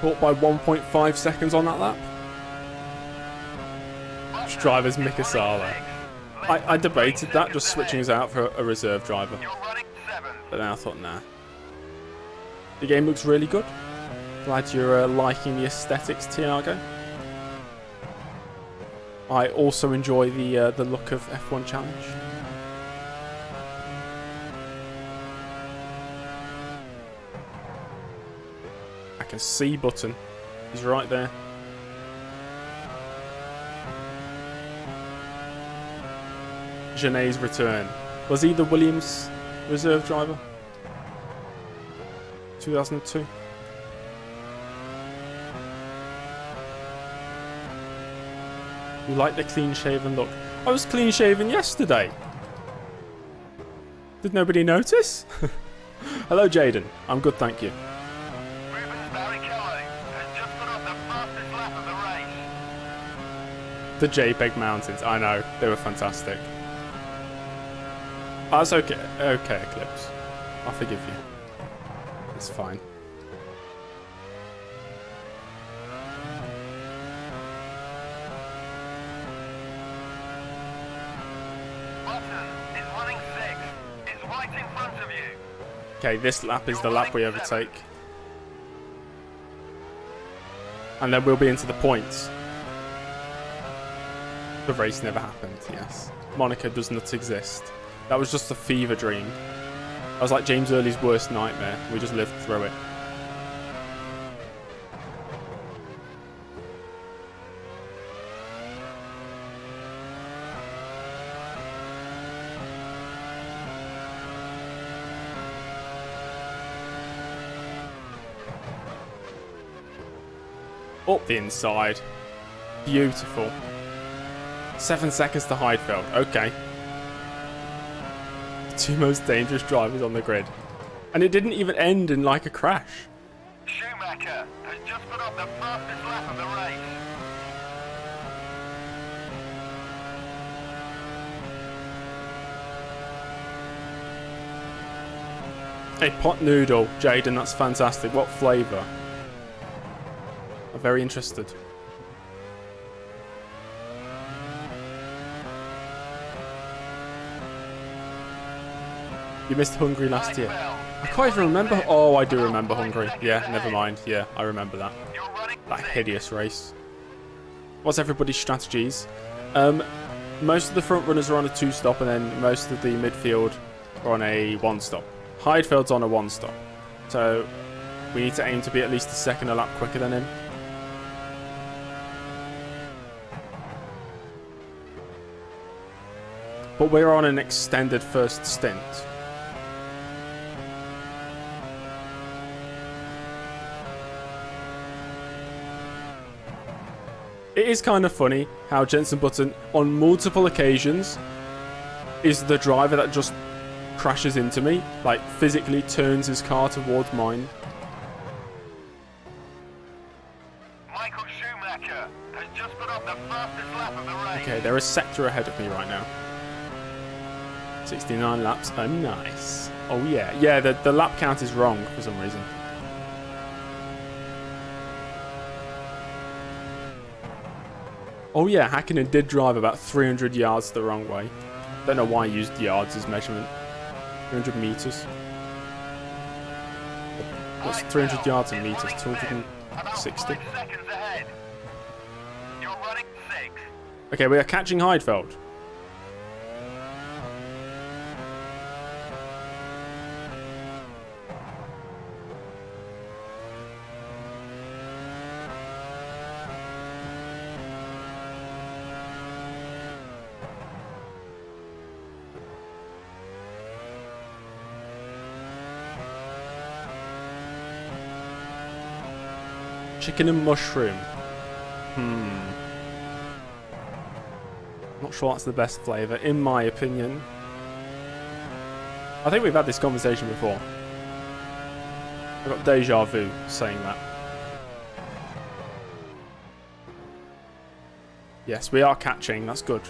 Caught by 1.5 seconds on that lap. Which driver's Mika Salo? I debated that, just switching us out for a reserve driver. But then I thought, nah. The game looks really good. Glad you're liking the aesthetics, Tiago. I also enjoy the look of F1 Challenge. I can see Button. He's right there. Genet's return. Was he the Williams reserve driver? 2002. You like the clean-shaven look? I was clean-shaven yesterday. Did nobody notice? Hello, Jaden. I'm good, thank you. Barrichello has just put up the fastest lap of the race. The JPEG Mountains. I know. They were fantastic. Oh, that's okay. Okay, Eclipse. I'll forgive you. It's fine. Okay, this lap is the lap we overtake. And then we'll be into the points. The race never happened, yes. Monaco does not exist. That was just a fever dream. That was like James Early's worst nightmare. We just lived through it. Up the inside. Beautiful. 7 seconds to Heidfeld. Okay. The two most dangerous drivers on the grid. And it didn't even end in like a crash. Schumacher has just put up the fastest lap of the race. A pot noodle. Jaden, that's fantastic. What flavour? I'm very interested. You missed Hungary last year. I can't even remember. Oh, I do remember Hungary. Yeah, never mind. Yeah, I remember that. That hideous race. What's everybody's strategies? Most of the front runners are on a 2-stop, and then most of the midfield are on a 1-stop. Heidefeld's on a 1-stop. So we need to aim to be at least a second a lap quicker than him. But we're on an extended first stint. It is kind of funny how Jenson Button, on multiple occasions, is the driver that just crashes into me. Like, physically turns his car towards mine. Michael Schumacher has just put up the fastest lap of the race. Okay, they're a sector ahead of me right now. 69 laps. Oh, nice. Oh, yeah. Yeah, the lap count is wrong for some reason. Oh, yeah. Hakkinen did drive about 300 yards the wrong way. Don't know why he used yards as measurement. 300 meters. What's 300 yards in meters? 260. You're running 6. Okay, we are catching Heidfeld. Chicken and mushroom. Not sure that's the best flavour, in my opinion. I think we've had this conversation before. I've got deja vu saying that. Yes, we are catching. That's good.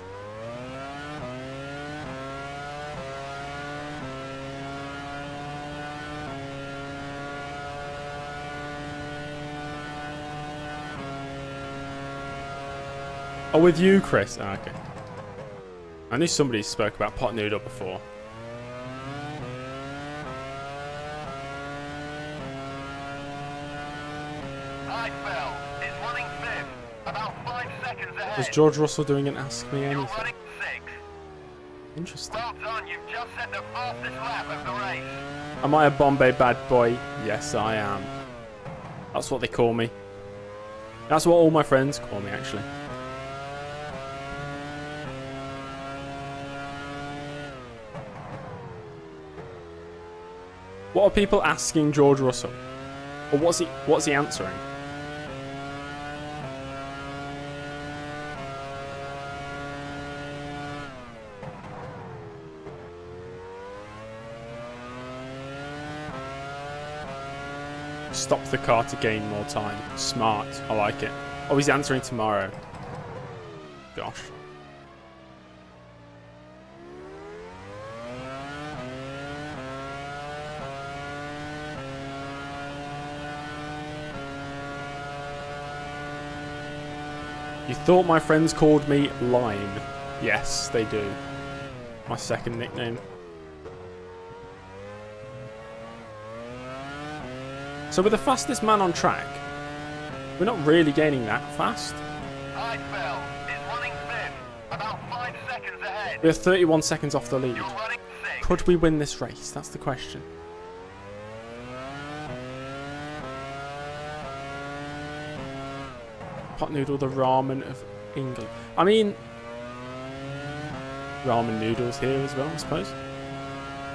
Oh, with you, Chris. Oh, okay. I knew somebody spoke about pot noodle before. Heidfeld is running 5th, about 5 seconds ahead. Was George Russell doing an Ask Me You're Anything? running 6th. Interesting. Well done, you've just set the fastest lap of the race. Am I a Bombay bad boy? Yes, I am. That's what they call me. That's what all my friends call me, actually. What are people asking George Russell? Or what's he answering? Stop the car to gain more time. Smart. I like it. Oh, he's answering tomorrow. Gosh. You thought my friends called me Lime. Yes, they do. My second nickname. So we're the fastest man on track. We're not really gaining that fast. Heidfeld is running 5th, about 5 seconds ahead. We're 31 seconds off the lead. You're running 6th. Could we win this race? That's the question. Pot noodle, the ramen of England. I mean, ramen noodles here as well, I suppose.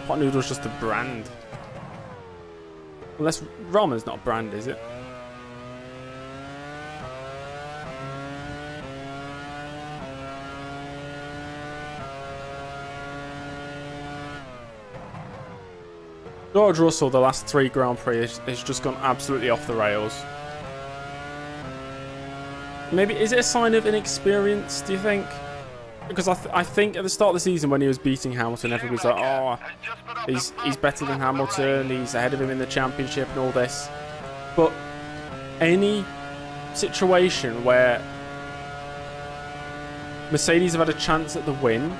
Pot noodle's just a brand. Unless ramen's not a brand, is it? George Russell, the last 3 Grand Prix, has just gone absolutely off the rails. Maybe, is it a sign of inexperience, do you think? Because I think at the start of the season when he was beating Hamilton, everybody's like, oh, he's better than Hamilton, he's ahead of him in the championship and all this. But any situation where Mercedes have had a chance at the win,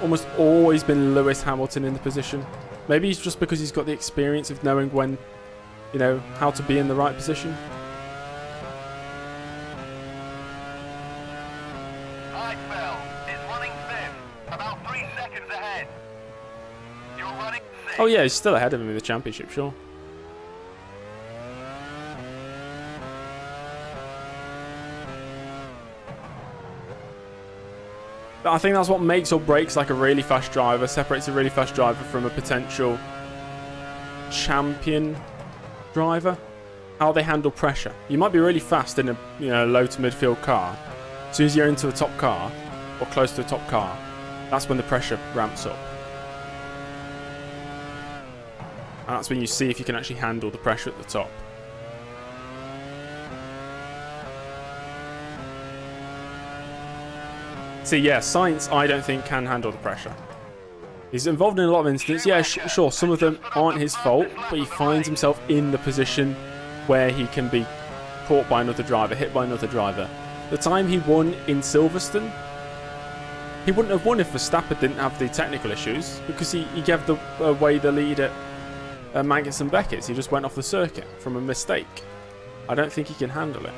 almost always been Lewis Hamilton in the position. Maybe it's just because he's got the experience of knowing when, you know, how to be in the right position. Heidfeld is running fifth, about 3 seconds ahead. You're running sixth. Oh yeah, he's still ahead of him in the championship, sure. But I think that's what makes or breaks like a really fast driver, separates a really fast driver from a potential champion driver. How they handle pressure. You might be really fast in a low to midfield car. As soon as you're into a top car or close to a top car, that's when the pressure ramps up. And that's when you see if you can actually handle the pressure at the top. See, yeah, Sainz, I don't think, can handle the pressure. He's involved in a lot of incidents. Yeah, sure, some of them aren't his fault, but he finds himself in the position where he can be caught by another driver, hit by another driver. The time he won in Silverstone, he wouldn't have won if Verstappen didn't have the technical issues, because he gave away the lead at Magnus and Beckett's. He just went off the circuit from a mistake. I don't think he can handle it.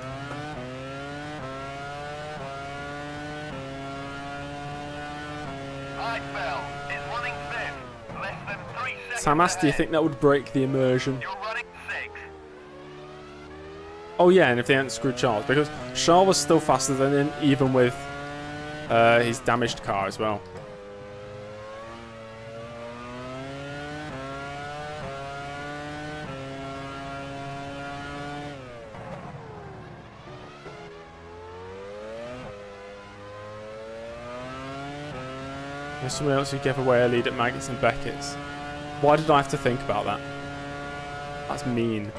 Sam asked, do you think that would break the immersion? You're running sixth. Oh yeah, and if they hadn't screwed Charles, because Charles was still faster than him, even with his damaged car as well. There's someone else who gave away a lead at Magnus and Beckett's. Why did I have to think about that? That's mean.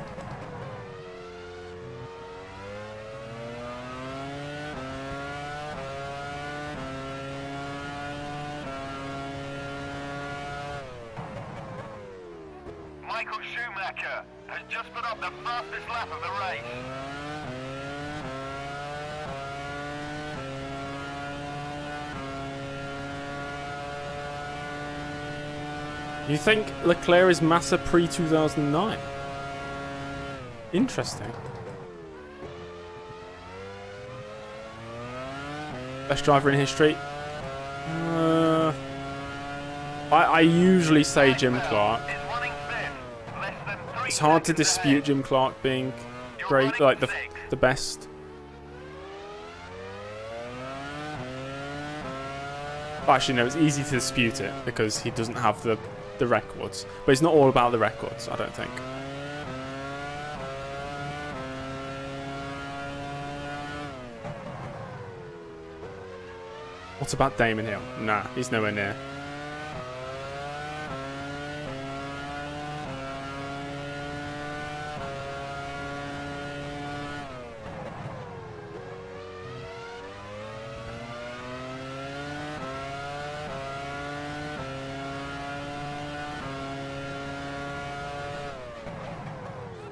Michael Schumacher has just put up the fastest lap of the race. You think Leclerc is Massa pre-2009? Interesting. Best driver in history? I usually say Jim Clark. It's hard to dispute Jim Clark being great, like the best. Actually, no, it's easy to dispute it because he doesn't have the records. But it's not all about the records, I don't think. What about Damon Hill? Nah, he's nowhere near.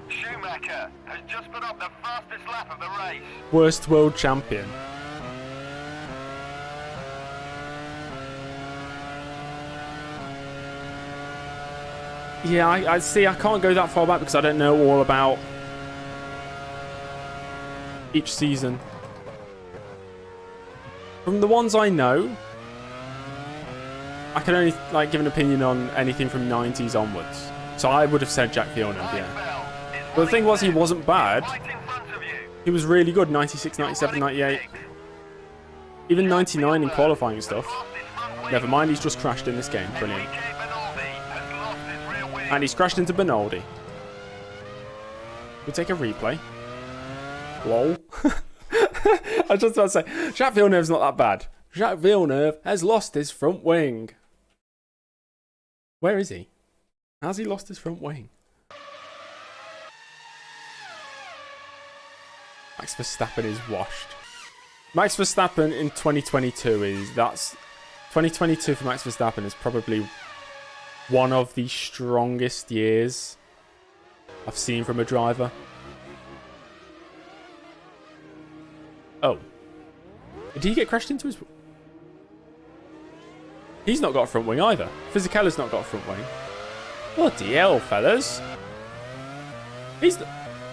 Schumacher has just put up the fastest lap of the race. Worst world champion. Yeah, I see. I can't go that far back because I don't know all about each season. From the ones I know, I can only give an opinion on anything from 90s onwards. So I would have said Jack Villeneuve, yeah. But the thing was, he wasn't bad. He was really good, 96, 97, 98. Even 99 in qualifying and stuff. Never mind, he's just crashed in this game. Brilliant. And he's crashed into Benaldi. We'll take a replay. Lol. I was just about to say, Jacques Villeneuve's not that bad. Jacques Villeneuve has lost his front wing. Where is he? Has he lost his front wing? Max Verstappen is washed. Max Verstappen in 2022 2022 for Max Verstappen is probably one of the strongest years I've seen from a driver. Oh. Did he get crashed into his... He's not got a front wing either. Fisichella's not got a front wing. Bloody hell, fellas.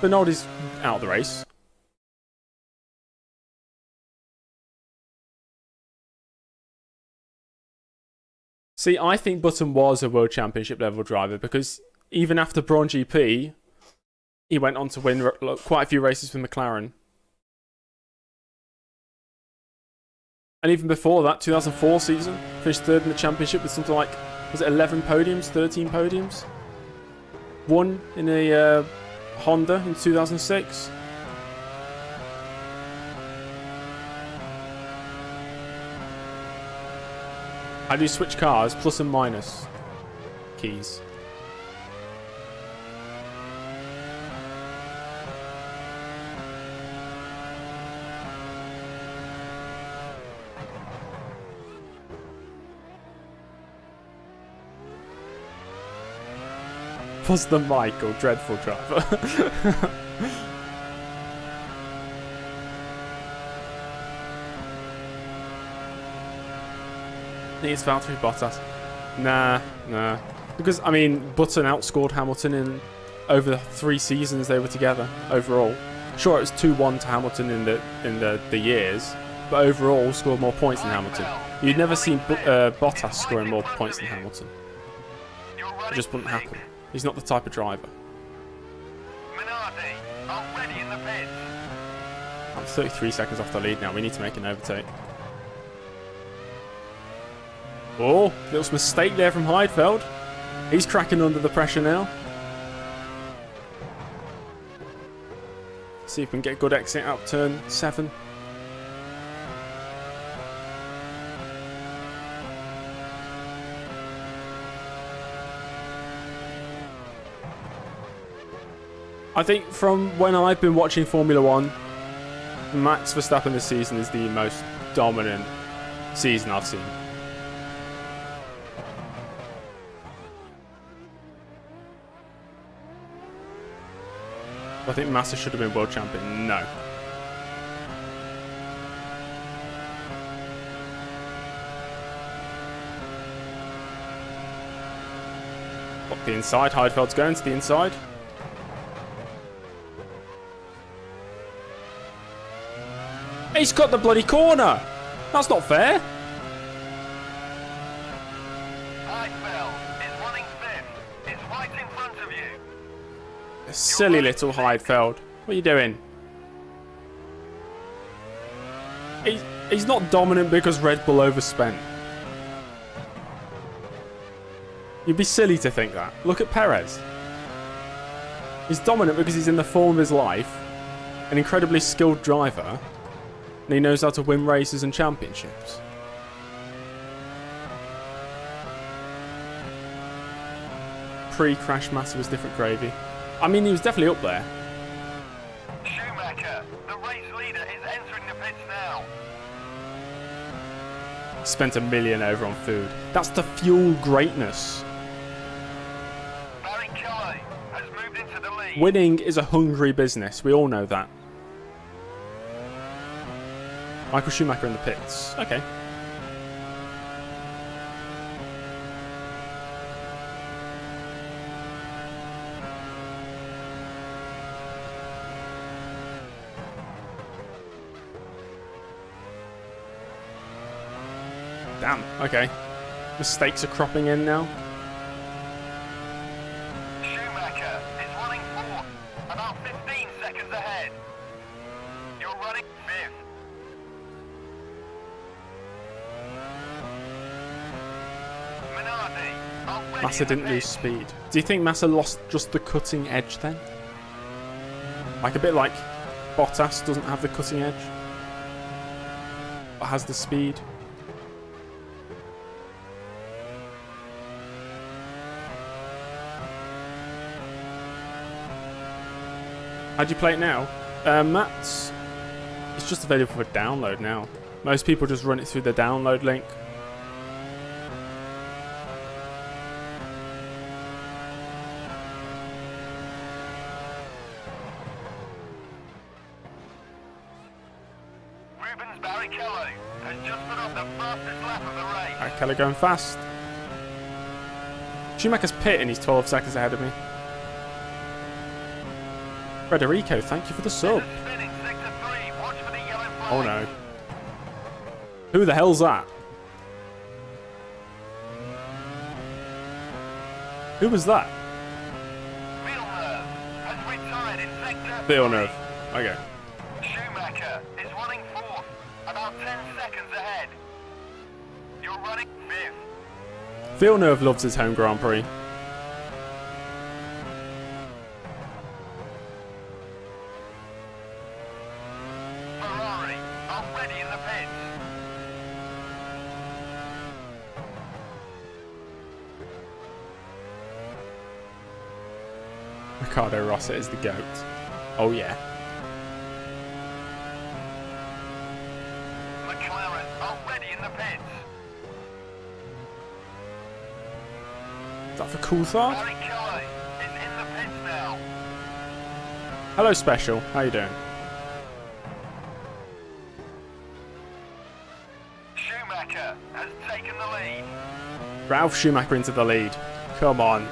Bernardi's out of the race. See, I think Button was a World Championship level driver because even after Braun GP, he went on to win quite a few races for McLaren. And even before that, 2004 season, finished third in the championship with something like, was it 11 podiums, 13 podiums? One in a Honda in 2006. How do you switch cars? Plus and minus keys. Was the Michael dreadful driver? Needs Valtteri Bottas. Nah. Because, I mean, Button outscored Hamilton in over the 3 seasons they were together, overall. Sure, it was 2-1 to Hamilton in the years, but overall scored more points than Hamilton. You'd never seen Bottas scoring more points than Hamilton. It just wouldn't happen. He's not the type of driver. I'm 33 seconds off the lead now. We need to make an overtake. Oh, little mistake there from Heidfeld. He's cracking under the pressure now. See if we can get a good exit out turn 7. I think from when I've been watching Formula 1, Max Verstappen this season is the most dominant season I've seen. I think Massa should have been world champion. No. Up the inside. Heidfeld's going to the inside. He's got the bloody corner. That's not fair. Heidfeld is running 5th. It's right in front of you. Silly little Heidfeld. What are you doing? He's not dominant because Red Bull overspent. You'd be silly to think that. Look at Perez. He's dominant because he's in the form of his life, an incredibly skilled driver, and he knows how to win races and championships. Pre-crash Massa was different gravy. I mean, he was definitely up there. Schumacher, the race leader, is entering the pits now. Spent $1 million over on food. That's to fuel greatness. Barrichello has moved into the lead. Winning is a hungry business. We all know that. Michael Schumacher in the pits. Okay. Damn, okay. Mistakes are cropping in now. Schumacher is running 4th, about 15 seconds ahead. You're running 5th. Minardi, Massa didn't lose speed. Do you think Massa lost just the cutting edge then? Like a bit like Bottas doesn't have the cutting edge, but has the speed. How do you play it now? Matt's... It's just available for download now. Most people just run it through the download link. We're Rubens Barrichello has just put up the fastest lap of the race. Barrichello going fast. Schumacher's pit and he's 12 seconds ahead of me. Federico, thank you for the sub. Spinning sector 3. Watch for the yellow flag. Oh no. Who the hell's that? Who was that? Villeneuve has retired in sector Villeneuve. Okay. Schumacher is running fourth, about 10 seconds ahead. You're running fifth. Villeneuve loves his home Grand Prix. Ferrari are ready in the pits. Ricardo Rosset is the GOAT. Oh yeah. McLaren are ready in the pits. Is that for Coulthard? Barrichello is in the pits now. Hello Special, how you doing? Schumacher has taken the lead. Ralph Schumacher into the lead. Come on.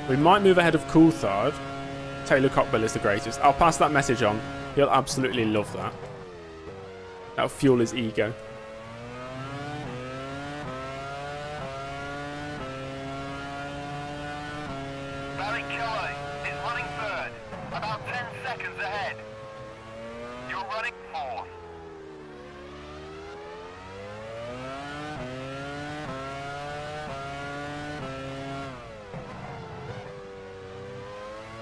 We might move ahead of Coulthard. Taylor Cockbill is the greatest. I'll pass that message on. He'll absolutely love that. That'll fuel his ego. Barrichello is running third, about 10 seconds ahead. You're running fourth.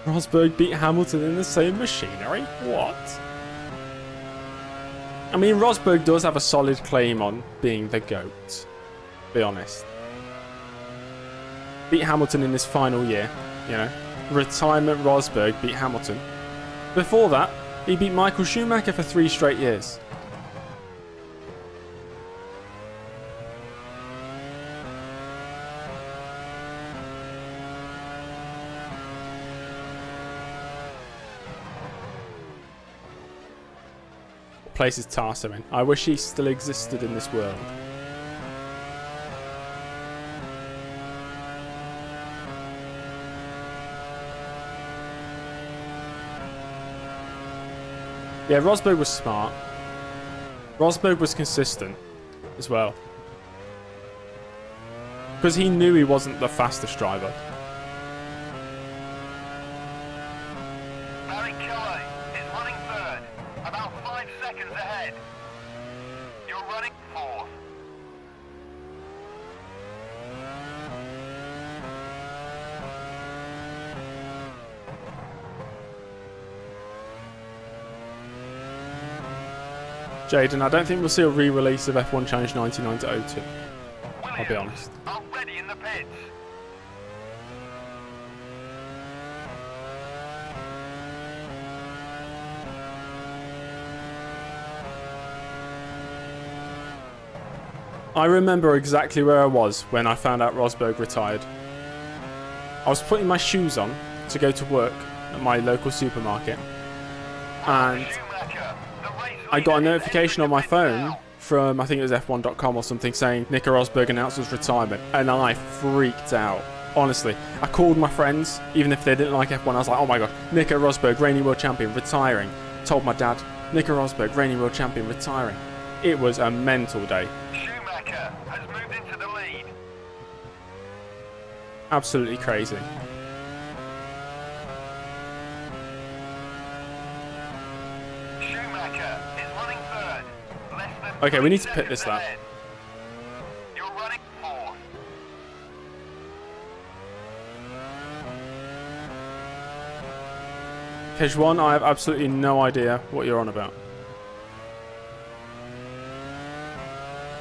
Rosberg beat Hamilton in the same machinery? What? I mean, Rosberg does have a solid claim on being the GOAT. Be honest. Beat Hamilton in his final year, you know. Retirement Rosberg beat Hamilton. Before that, he beat Michael Schumacher for 3 straight years. What place is Tarso in? I wish he still existed in this world. Yeah, Rosberg was smart. Rosberg was consistent as well. Because he knew he wasn't the fastest driver. Barrichello is running third, about 5 seconds ahead. You're running fourth. Jaden, I don't think we'll see a re-release of F1 Challenge 99 to 02. I'll be honest. Are ready in the pits. I remember exactly where I was when I found out Rosberg retired. I was putting my shoes on to go to work at my local supermarket. And Schumacher, the race I got a leader, is notification entering on my the pits phone now. from, I think it was F1.com or something, saying Nico Rosberg announced his retirement. And I freaked out. Honestly, I called my friends, even if they didn't like F1. I was like, oh my god, Nico Rosberg, reigning world champion, retiring. Told my dad, Nico Rosberg, reigning world champion, retiring. It was a mental day. Schumacher has moved into the lead. Absolutely crazy. Schumacher is running third. Less than Okay, we 3 need to pit seconds this lap. ahead. You're running fourth. Kejwan, I have absolutely no idea what you're on about.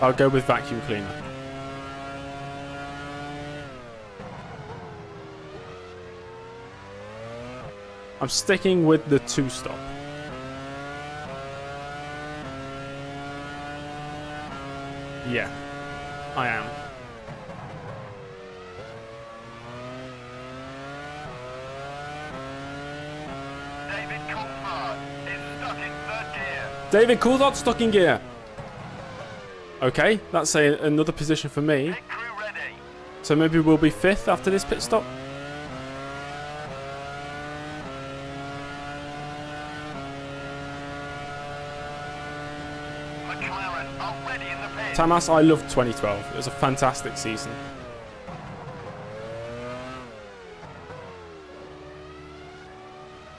I'll go with vacuum cleaner. I'm sticking with the 2-stop. Yeah, I am. David Coulthard is stuck in third gear. David Coulthard stuck in gear. Okay, that's another position for me. Pit crew ready. So maybe we'll be 5th after this pit stop. McLaren are ready in the pit. Tamas, I loved 2012. It was a fantastic season.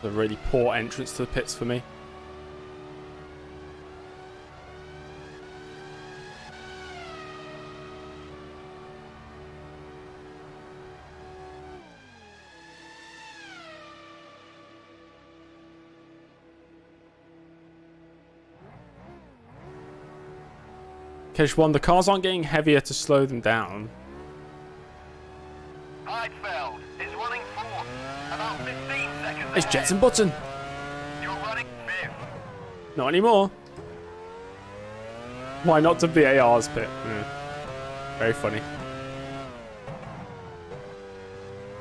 A really poor entrance to the pits for me. One, the cars aren't getting heavier to slow them down. Heidfeld is running fourth. About 15 seconds It's ahead. Jenson Button. You're running fifth. Not anymore. Why not to VAR's pit? Very funny.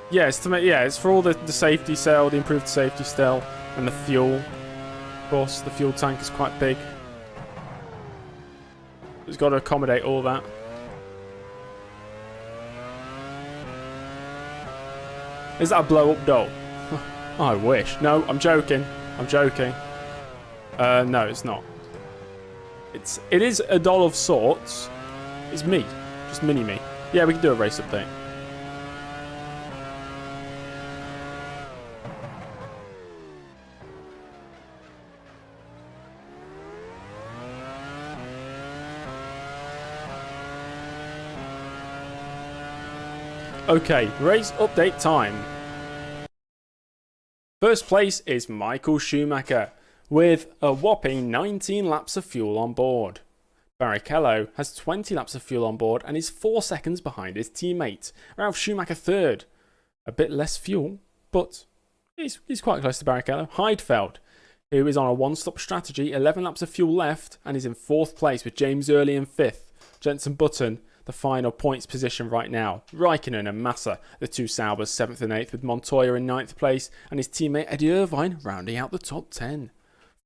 Yeah, it's to make, yeah, it's for all the safety cell, the improved safety cell, and the fuel. Of course, the fuel tank is quite big. It's got to accommodate all that. Is that a blow-up doll? I wish. No, I'm joking. I'm joking. No, it's not. It is a doll of sorts. It's me. Just mini-me. Yeah, we can do a race update. Okay, race update time. First place is Michael Schumacher with a whopping 19 laps of fuel on board. Barrichello has 20 laps of fuel on board and is 4 seconds behind his teammate. Ralf Schumacher third. A bit less fuel, but he's quite close to Barrichello. Heidfeld, who is on a one-stop strategy, 11 laps of fuel left and is in 4th place with James Early in 5th. Jenson Button, the final points position right now. Raikkonen and Massa, the two Saubers, 7th and 8th, with Montoya in 9th place, and his teammate Eddie Irvine rounding out the top 10.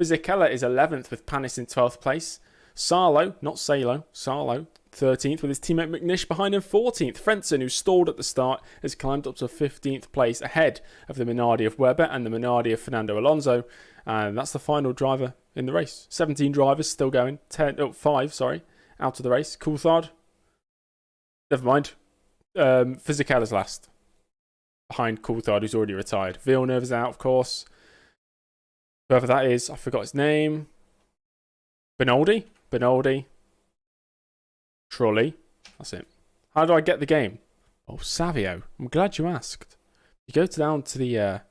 Fisichella is 11th with Panis in 12th place. Sarlo, not Salo, Sarlo, 13th with his teammate McNish behind him 14th. Frentzen, who stalled at the start, has climbed up to 15th place ahead of the Minardi of Webber and the Minardi of Fernando Alonso. And that's the final driver in the race. 17 drivers still going. 5 out of the race. Coulthard. Never mind. Fisichella's last. Behind Coulthard, who's already retired. Villeneuve is out, of course. Whoever that is, I forgot his name. Benoldi. Trulli. That's it. How do I get the game? Oh, Savio. I'm glad you asked. You go down to the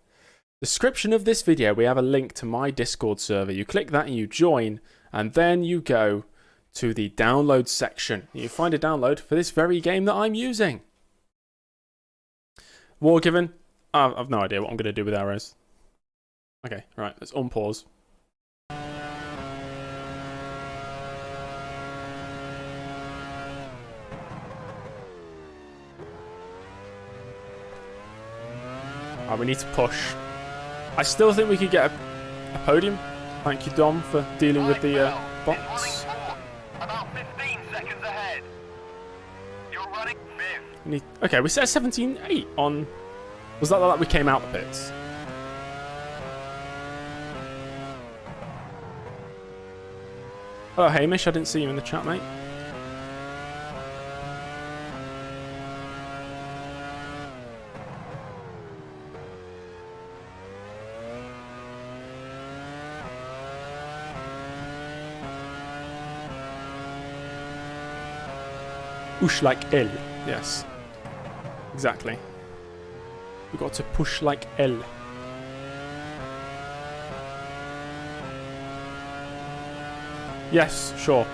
description of this video. We have a link to my Discord server. You click that and you join. And then you go to the download section. You find a download for this very game that I'm using. War given. I've no idea what I'm going to do with arrows. Okay, right, let's unpause. Right, we need to push. I still think we could get a podium. Thank you, Dom, for dealing with the box. About 15 seconds ahead. You're running fifth. Okay, we set 17.8 on... Was that like we came out the pits? Hello, Hamish. I didn't see you in the chat, mate. Push like L. Yes. Exactly. We've got to push like L. Yes, sure.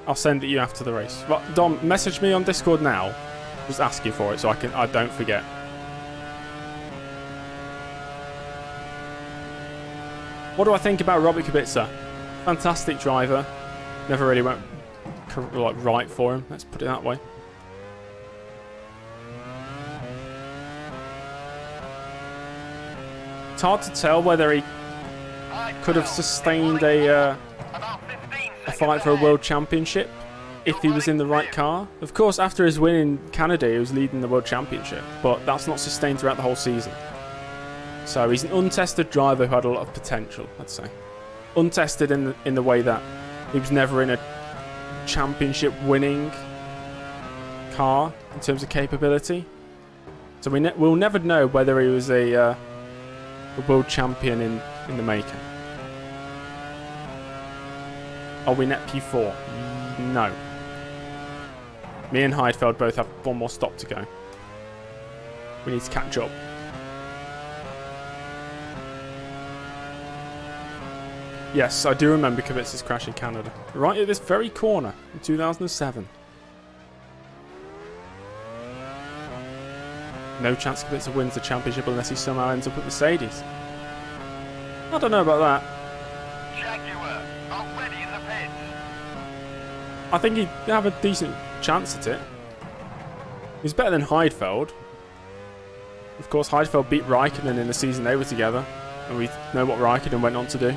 I'll send it you after the race. Right, Dom, message me on Discord now. Just ask you for it so I don't forget. What do I think about Robert Kubica? Fantastic driver. Never really went right for him. Let's put it that way. It's hard to tell whether he could have sustained a fight for a world championship if he was in the right car. Of course, after his win in Canada, he was leading the world championship, but that's not sustained throughout the whole season. So he's an untested driver who had a lot of potential, I'd say. Untested in the way that he was never in a championship winning car in terms of capability. So we'll never know whether he was a world champion in the making. Are we net P4? No. Me and Heidfeld both have one more stop to go. We need to catch up. Yes, I do remember Kubica's crash in Canada. Right at this very corner in 2007. No chance Kubica wins the championship unless he somehow ends up at Mercedes. I don't know about that. Jaguar, already in the pits. I think he'd have a decent chance at it. He's better than Heidfeld. Of course, Heidfeld beat Raikkonen in the season they were together. And we know what Raikkonen went on to do.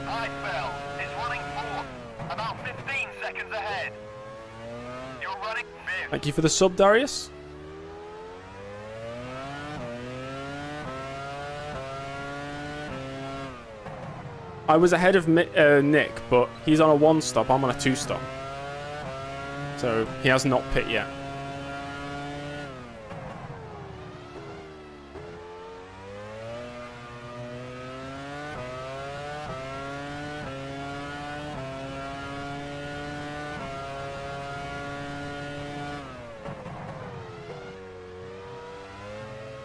Heidfeld is running fourth, about 15 seconds ahead. You're running fifth. Thank you for the sub, Darius. I was ahead of Nick, but he's on a 1-stop. I'm on a 2-stop. So he has not pit yet.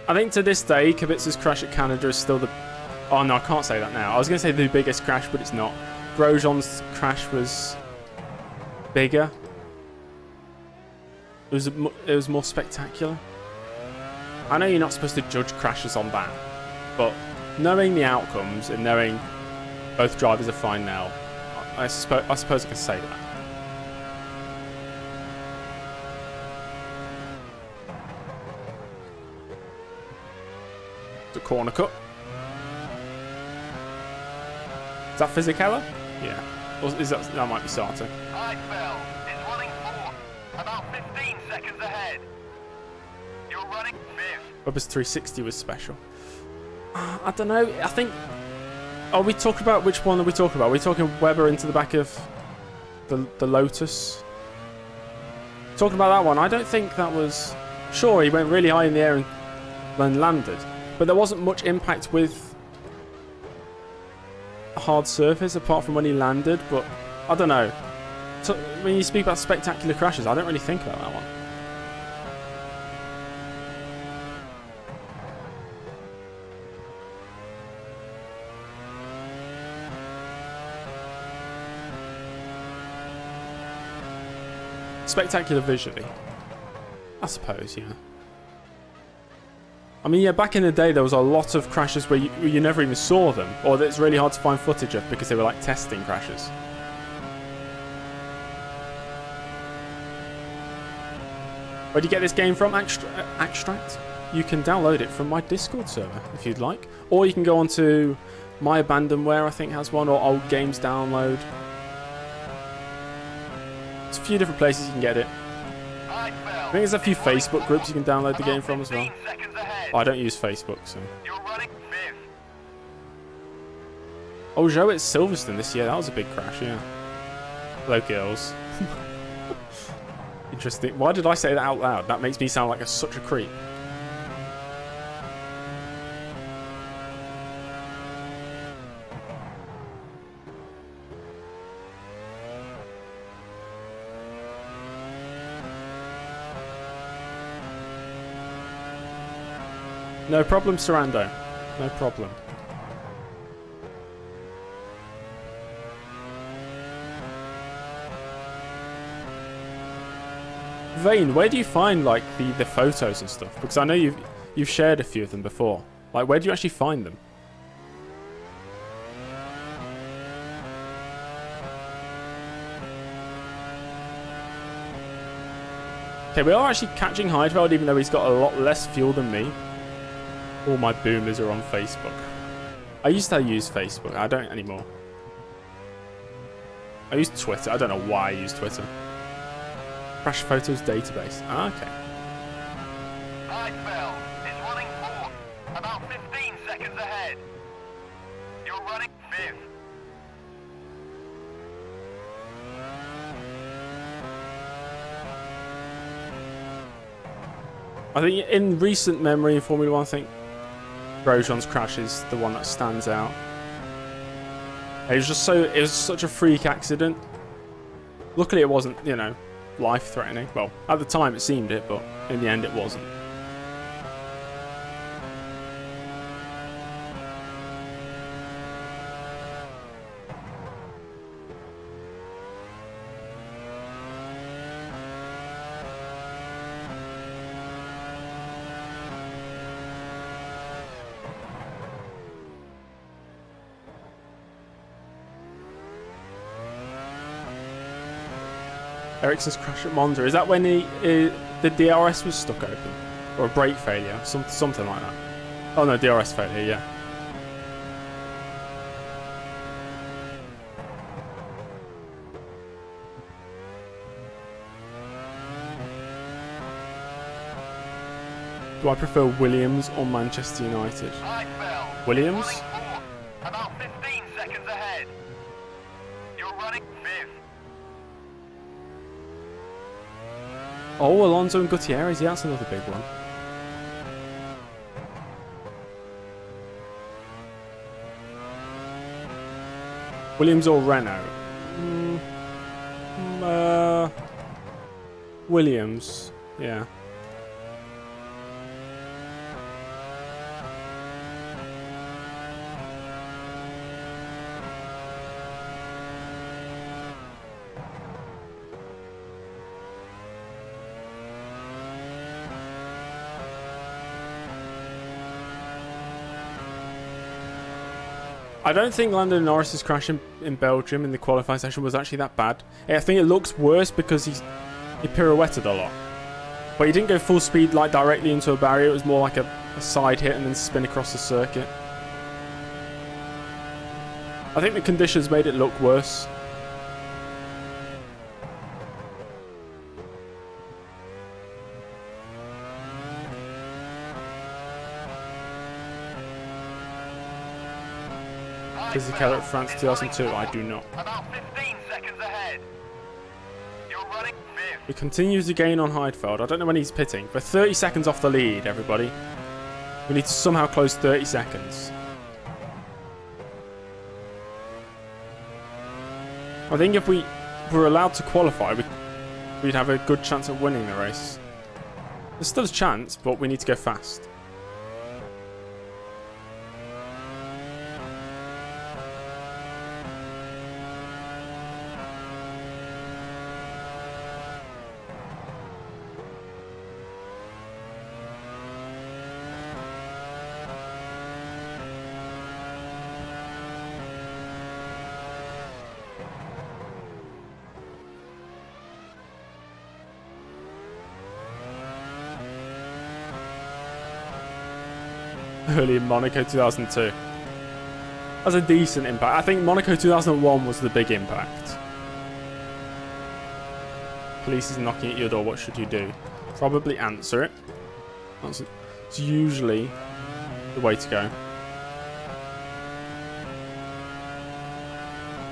I think to this day, Kubica's crash at Canada is still the... Oh no, I can't say that now. I was going to say the biggest crash, but it's not. Grosjean's crash was bigger. It was more spectacular. I know you're not supposed to judge crashes on that, but knowing the outcomes and knowing both drivers are fine now, I suppose I can say that. The corner cut. Is that Fisichella? Yeah. Or is that might be Sato. Heidfeld is running fourth, about 15 seconds ahead. You're running fifth. Webber's 360 was special. I don't know. I think... Are we talking about... Which one are we talking about? Are we talking Webber into the back of the Lotus? Talking about that one, I don't think that was... Sure, he went really high in the air and then landed. But there wasn't much impact with a hard surface apart from when he landed. But I don't know. So when you speak about spectacular crashes, I don't really think about that one. Spectacular visually, I suppose, yeah. I mean, yeah, back in the day, there was a lot of crashes where you never even saw them, or that it's really hard to find footage of because they were like testing crashes. Where do you get this game from? Extract? You can download it from my Discord server if you'd like, or you can go onto My Abandonware, I think has one, or Old Games Download. There's a few different places you can get it. I think there's a few Facebook groups you can download the game from as well. Oh, I don't use Facebook, so. Oh, Joe at Silverstone this year. That was a big crash, yeah. Hello, girls. Interesting. Why did I say that out loud? That makes me sound like such a creep. No problem, Sarando. No problem. Vane, where do you find like the photos and stuff? Because I know you've shared a few of them before. Like, where do you actually find them? Okay, we are actually catching Heidfeld, even though he's got a lot less fuel than me. All my boomers are on Facebook. I used to use Facebook. I don't anymore. I use Twitter. I don't know why I use Twitter. Crash photos database. Ah, okay. Heidfeld is running fourth, about 15 seconds ahead. You're running fifth. I think in recent memory in Formula 1, I think Grosjean's crash is the one that stands out. It was such a freak accident. Luckily it wasn't, you know, life-threatening. Well, at the time it seemed it, but in the end it wasn't. Ericsson's crash at Monza. Is that when the DRS was stuck open? Or a brake failure? Something like that. Oh no, DRS failure, yeah. Do I prefer Williams or Manchester United? Heidfeld Williams? is running fourth, about 15 seconds ahead. You're running fifth. Oh, Alonso and Gutierrez. Yeah, that's another big one. Williams or Renault? Williams. Yeah. I don't think Lando Norris's crash in Belgium in the qualifying session was actually that bad. I think it looks worse because he pirouetted a lot. But he didn't go full speed like directly into a barrier. It was more like a side hit and then spin across the circuit. I think the conditions made it look worse. Physicality at France 2002, I do not. About 15 seconds ahead. You're running fifth. He continues to gain on Heidfeld. I don't know when he's pitting. We're 30 seconds off the lead, everybody. We need to somehow close 30 seconds. I think if we were allowed to qualify, we'd have a good chance of winning the race. There's still a chance, but we need to go fast. Early in Monaco 2002. That's a decent impact. I think Monaco 2001 was the big impact. Police is knocking at your door. What should you do? Probably answer it. It's usually the way to go.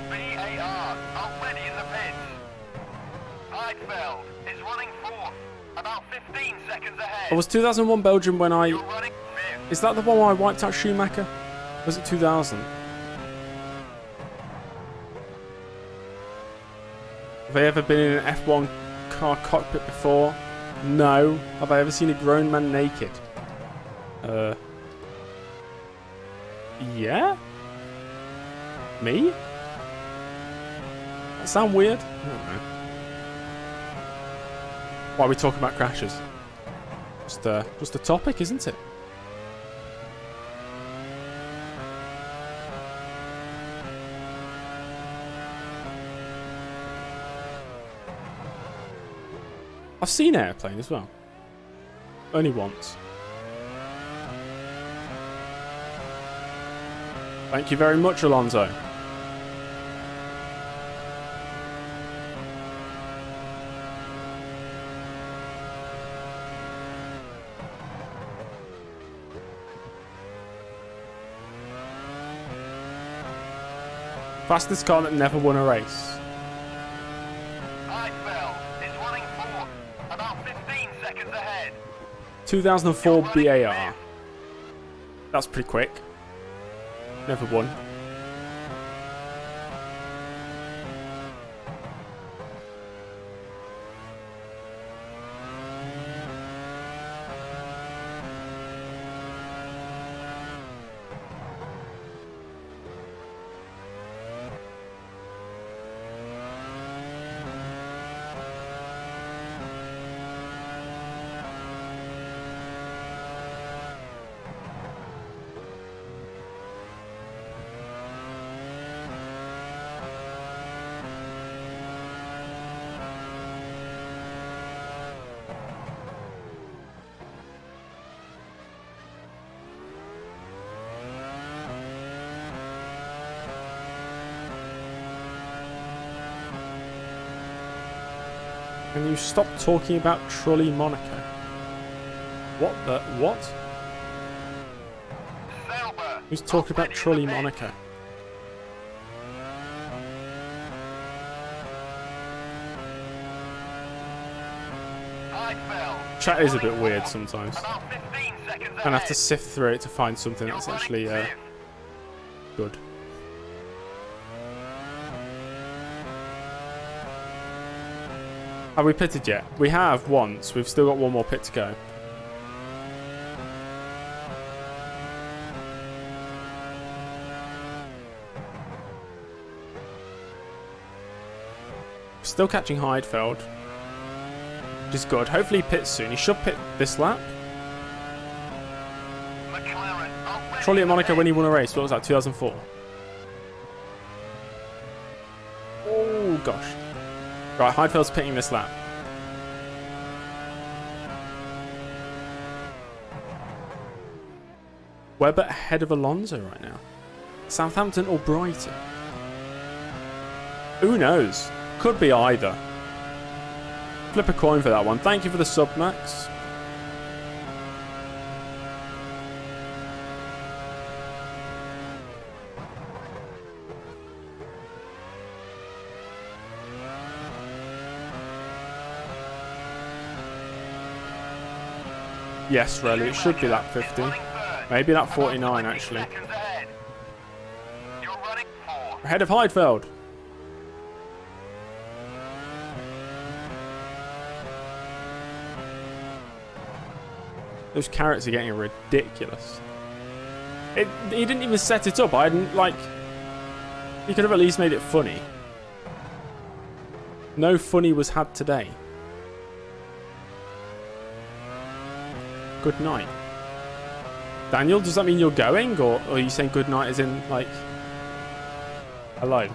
VAR already in the pits. Heidfeld is running fourth, about 15 seconds ahead. Oh, was 2001 Belgium when You're running fifth. Is that the one where I wiped out Schumacher? Was it 2000? Have I ever been in an F1 car cockpit before? No. Have I ever seen a grown man naked? Yeah? Me? That sound weird? I don't know. Why are we talking about crashes? Just a topic, isn't it? I've seen Airplane as well. Only once. Thank you very much, Alonso. Fastest car that never won a race. Heidfeld is running fourth, about 15 seconds ahead. 2004 BAR. That's pretty quick. Never won. Can you stop talking about Trolley Monaco? What the... what? Zsombor Who's talking about operating Trolley in the pit. Monaco? Heidfeld Chat is a bit running weird fourth, sometimes. about 15 seconds And I have to ahead. sift through it to find something You're that's running actually fifth. good. Have we pitted yet? We have once. We've still got one more pit to go. Still catching Heidfeld, which is good. Hopefully he pits soon. He should pit this lap. McLaren operating Trolley at in the Monaco pit. when he won a race. What was that? 2004. Oh gosh. Right, Heidfeld's pitting this lap. Webber ahead of Alonso right now. Southampton or Brighton? Who knows? Could be either. Flip a coin for that one. Thank you for the sub, Max. Yes, really, it should be lap 50. Running third, Maybe lap about 49, 20 actually. seconds ahead. You're running fourth. Ahead of Heidfeld. Those carrots are getting ridiculous. He didn't even set it up. I didn't, like... He could have at least made it funny. No funny was had today. Good night. Daniel, does that mean you're going? Or are you saying good night as in, like... Hello?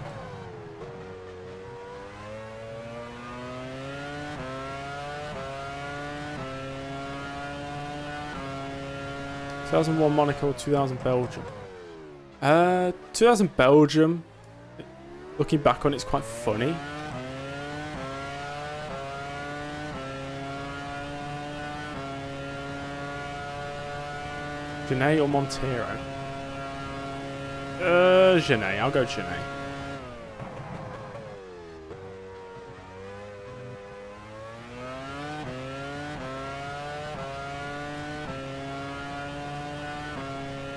...2001 Monaco or 2000 Belgium? 2000 Belgium. Looking back on it, it's quite funny. Genet or Montero? Genet. I'll go Genet.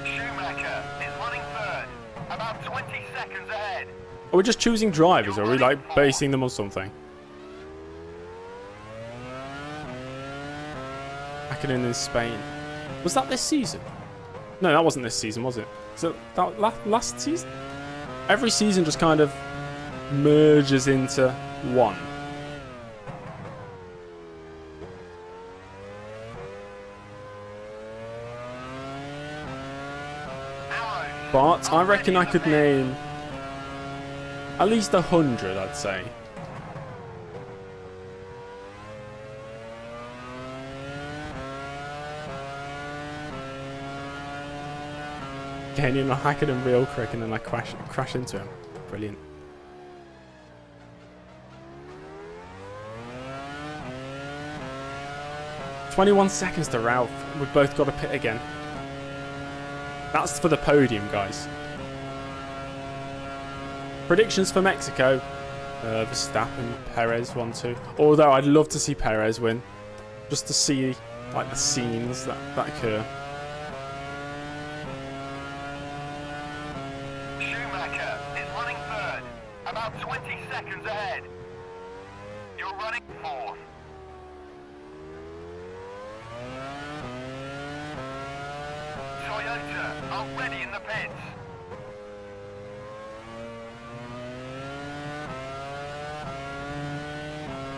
Schumacher is running third, about 20 seconds ahead. Are we just choosing drivers, or are we like basing them on something? Hakkinen in Spain. Was that this season? No, that wasn't this season, was it? So that last season? Every season just kind of merges into one. But I reckon I could name at least 100, I'd say. Getting in, I hack it in real quick, and then I crash into him. Brilliant. "21 seconds to Ralph. We've both got to pit again." That's for the podium, guys. Predictions for Mexico. Verstappen, Perez, 1-2. Although I'd love to see Perez win. Just to see like the scenes that occur. Schumacher is running third, about 20 seconds ahead. You're running fourth. Toyota are ready in the pits.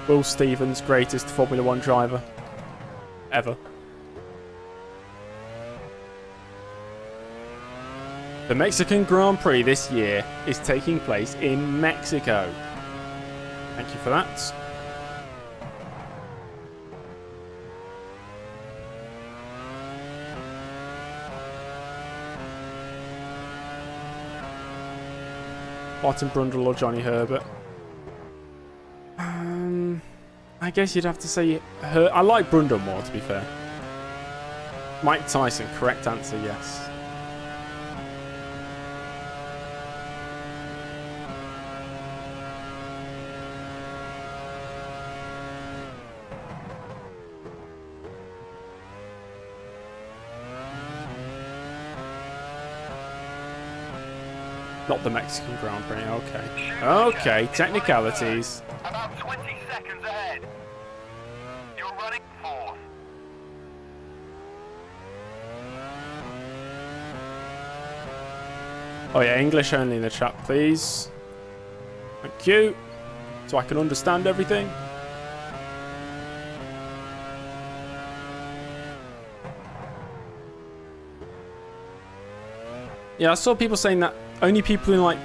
Will Stevens, greatest Formula 1 driver ever. The Mexican Grand Prix this year is taking place in Mexico. Thank you for that. Martin Brundle or Johnny Herbert? I guess you'd have to say I like Brundle more, to be fair. Mike Tyson, correct answer, yes. Not the Mexican Grand Prix, okay. Okay, technicalities. About 20 seconds ahead. You're running fourth. Oh yeah, English only in the chat, please. Thank you. So I can understand everything. Yeah, I saw people saying that only people in like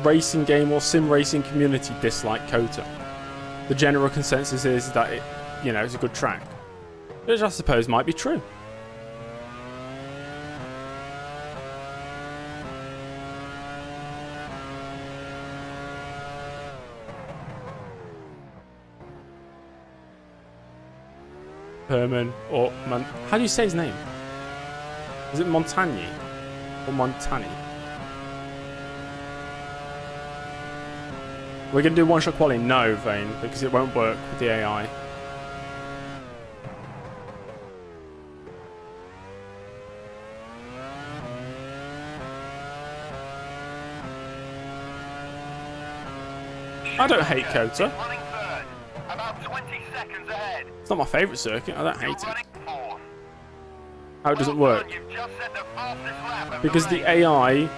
racing game or sim racing community dislike COTA. The general consensus is that it, you know, it's a good track, which I suppose might be true. Herman or how do you say his name? Is it Montagny or Montani? We're going to do one-shot quality? No, Vane, because it won't work with the AI. I don't hate COTA. Running third, about 20 seconds ahead. It's not my favourite circuit. I don't hate You're it. running fourth. How does it work? You've just set the fastest lap of Because the the race. AI,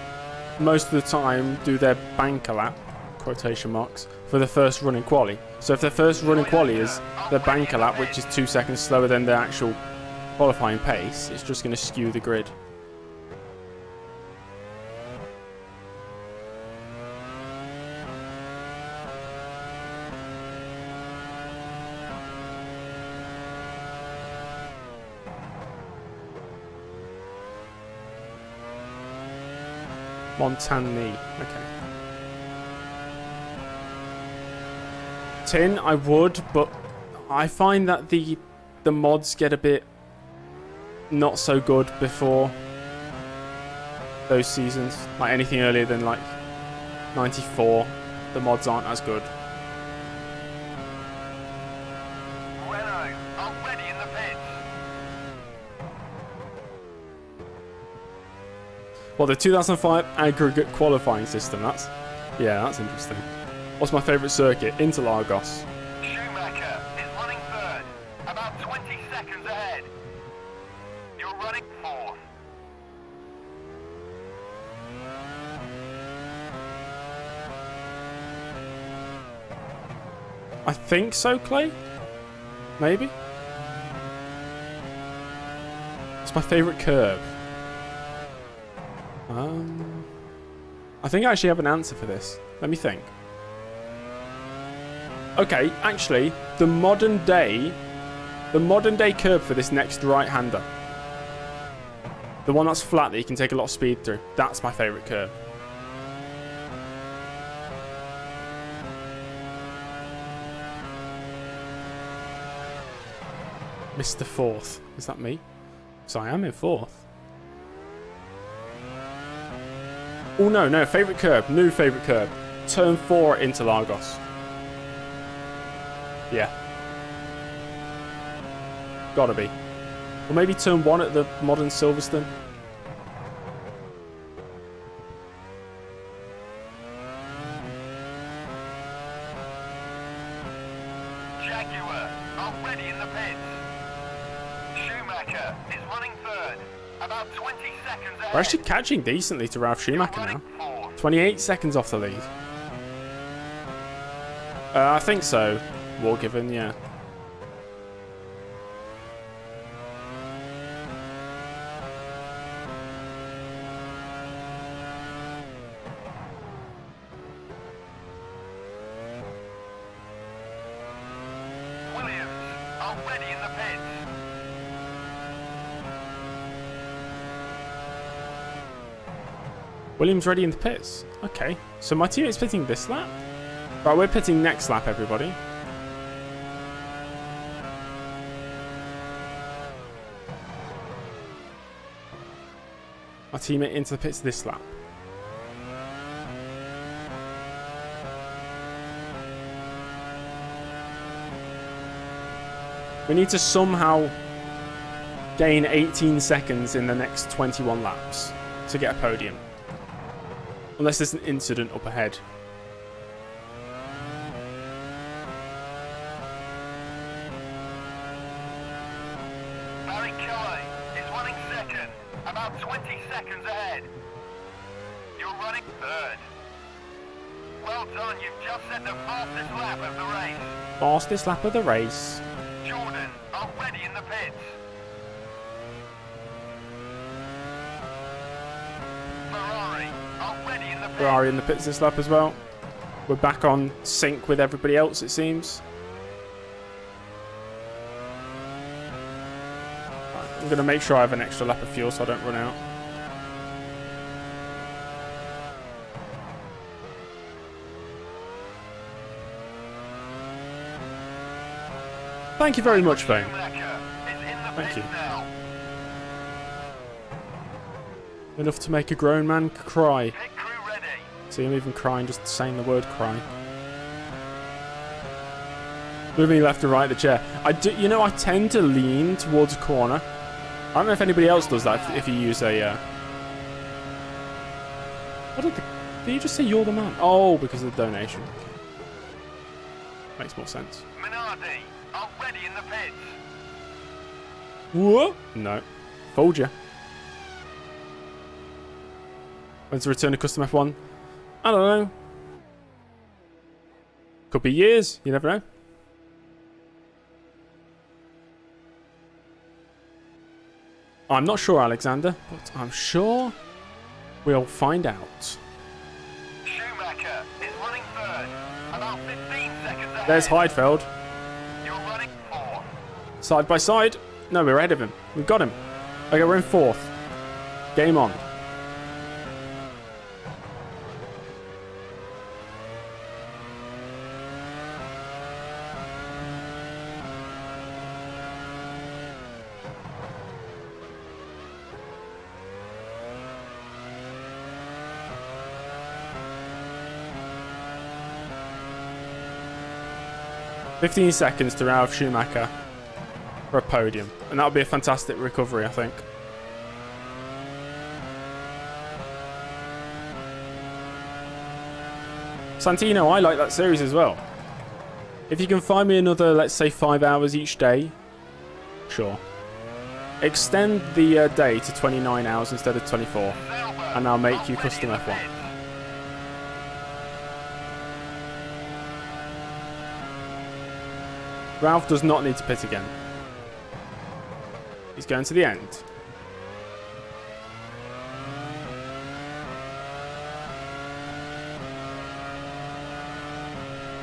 most of the time, do their banker lap, quotation marks, for the first running quali. So if their first running quali is the banker lap, which is 2 seconds slower than the actual qualifying pace, it's just going to skew the grid. Montagny. Okay. Tin, I would, but I find that the mods get a bit not so good before those seasons. Like anything earlier than like 94, the mods aren't as good. Renault are ready in the pits. Well, the 2005 aggregate qualifying system, that's interesting. What's my favourite circuit? Interlagos. Schumacher is running third, about 20 seconds ahead. You're running fourth. I think so, Clay? Maybe? It's my favourite curve. I think I actually have an answer for this. Let me think. Okay, actually, the modern day curve for this next right-hander. The one that's flat that you can take a lot of speed through. That's my favourite curve. Mr. Fourth. Is that me? So I am in fourth. Oh no, no, favourite curb. New favourite curb. Turn 4 into Lagos. Yeah. Gotta be. Or maybe turn 1 at the modern Silverstone. Jaguar already in the pits. Schumacher is running third. About 20 seconds ahead. We're actually catching decently to Ralf Schumacher now. 28 seconds off the lead. I think so. War given, yeah. Williams already in the pits. Williams ready in the pits. Okay. So my teammate's pitting this lap? Right, we're pitting next lap, everybody. My teammate into the pits this lap. We need to somehow gain 18 seconds in the next 21 laps to get a podium. Unless there's an incident up ahead. Barrichello is running second. About 20 seconds ahead. You're running third. Well done, you've just set the fastest lap of the race. Fastest lap of the race. Jordan already in the pits. Ferrari already in the pits. Ferrari in the pits this lap as well. We're back on sync with everybody else, it seems. Right, I'm going to make sure I have an extra lap of fuel so I don't run out. Thank you very much, Fane. Thank you. Enough to make a grown man cry. Pit crew ready. See him even crying just saying the word cry. Moving left to right of the chair. I tend to lean towards a corner. I don't know if anybody else does that if you use a... Did you just say you're the man? Oh, because of the donation. Okay. Makes more sense. Minardi already in the pits. Whoa! No. Fooled you. When to return to custom F1? I don't know. Could be years. You never know. I'm not sure, Alexander, but I'm sure we'll find out. Schumacher is running third. About 15 seconds ahead. There's Heidfeld. You're running fourth. Side by side. No, we're ahead of him. We've got him. Okay, we're in fourth. Game on. $15 seconds to Ralf Schumacher for a podium. And that would be a fantastic recovery, I think. Santino, I like that series as well. If you can find me another, let's say, 5 hours each day, sure. Extend the day to 29 hours instead of 24, and I'll make you custom F1. Ralph does not need to pit again. He's going to the end.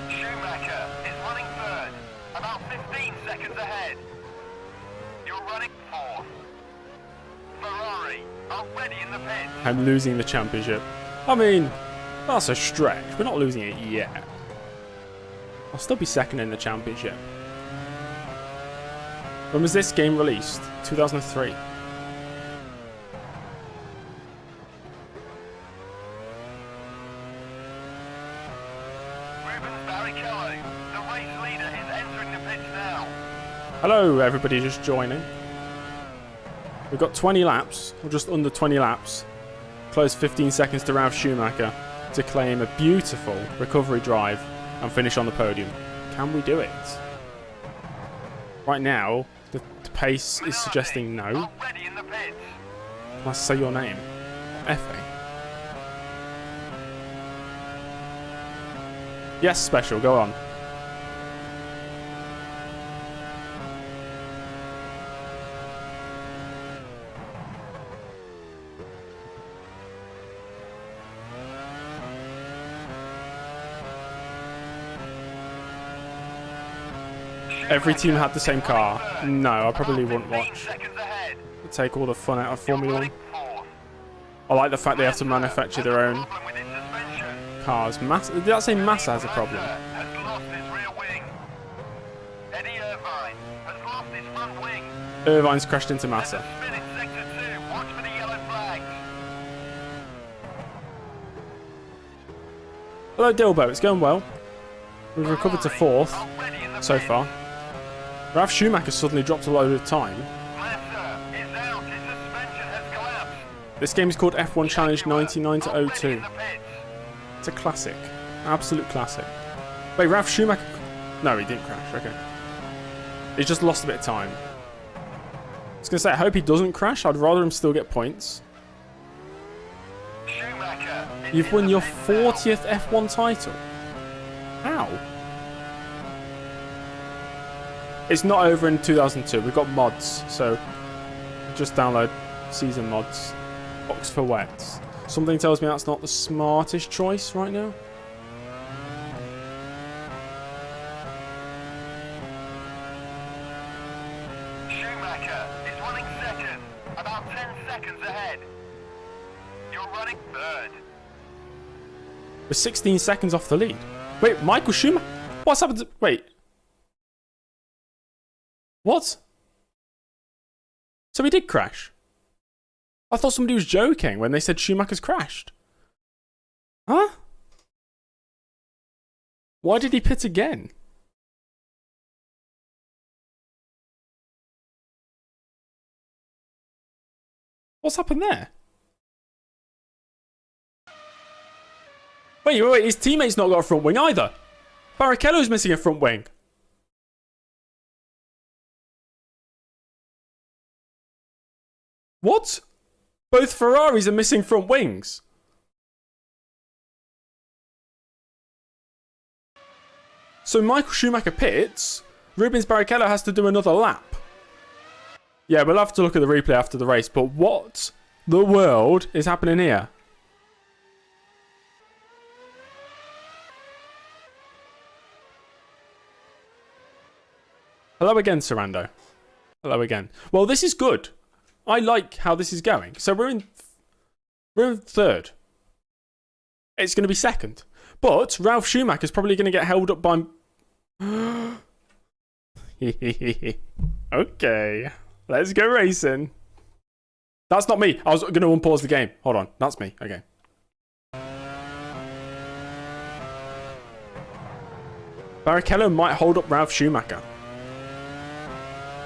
Schumacher is running third. About 15 seconds ahead. You're running fourth. Ferrari already in the pits. I'm losing the championship. I mean, that's a stretch. We're not losing it yet. I'll still be second in the championship. When was this game released? 2003. Barrichello, the race leader, is entering the pits now. Hello, everybody just joining. We've got 20 laps, or just under 20 laps. Close 15 seconds to Ralf Schumacher to claim a beautiful recovery drive and finish on the podium. Can we do it? Right now, the pace is suggesting no. Already in the pits. Let's say your name. F.A. Yes, special, go on. Every team had the same car. No, I probably wouldn't watch. Take all the fun out of Formula 1. I like the fact they have to manufacture their own cars. Did I say Massa has a problem? Irvine's crashed into Massa. Hello Dilbo, it's going well. We've recovered to 4th so far. Ralf Schumacher suddenly dropped a load of time. This game is called F1 Challenge 99-02. It's a classic. Absolute classic. Wait, Ralf Schumacher... No, he didn't crash. Okay. He just lost a bit of time. I was going to say, I hope he doesn't crash. I'd rather him still get points. You've won your 40th F1 title. How? It's not over in 2002. We've got mods, so just download season mods. Box for wets. Something tells me that's not the smartest choice right now. Schumacher is running second, about 10 seconds ahead. You're running third. We're 16 seconds off the lead. Wait, Michael Schumacher? What's happened to... Wait. What? So he did crash? I thought somebody was joking when they said Schumacher's crashed. Huh? Why did he pit again? What's happened there? Wait, his teammate's not got a front wing either. Barrichello's missing a front wing. What? Both Ferraris are missing front wings. So Michael Schumacher pits. Rubens Barrichello has to do another lap. Yeah, we'll have to look at the replay after the race. But what the world is happening here? Hello again, Sarando. Hello again. Well, this is good. I like how this is going. So we're in third. It's going to be second. But Ralf Schumacher's probably going to get held up by... Okay. Let's go racing. That's not me. I was going to unpause the game. Hold on. That's me. Okay. Barrichello might hold up Ralf Schumacher.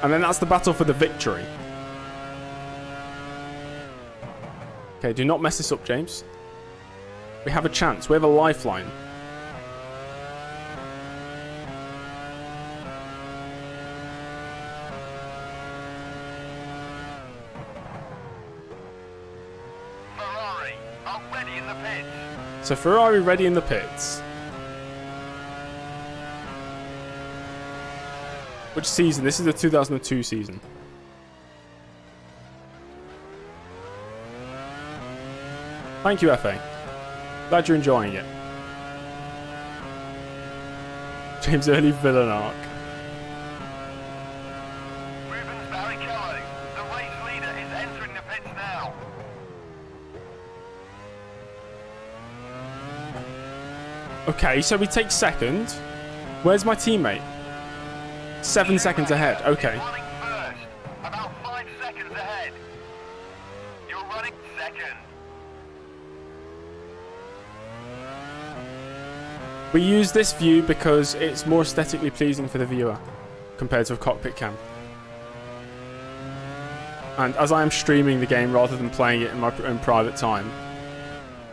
And then that's the battle for the victory. Okay, do not mess this up, James. We have a chance. We have a lifeline. Ferrari are ready in the pits. So Ferrari ready in the pits. Which season? This is the 2002 season. Thank you, FA. Glad you're enjoying it. James Early villain arc. Rubens Barrichello, the race leader, is entering the pits seconds now. Okay, so we take second. Where's my teammate? 7 seconds ahead. Okay. Running first, about 5 seconds ahead. You're running second. We use this view because it's more aesthetically pleasing for the viewer compared to a cockpit cam. And as I am streaming the game rather than playing it in my own private time,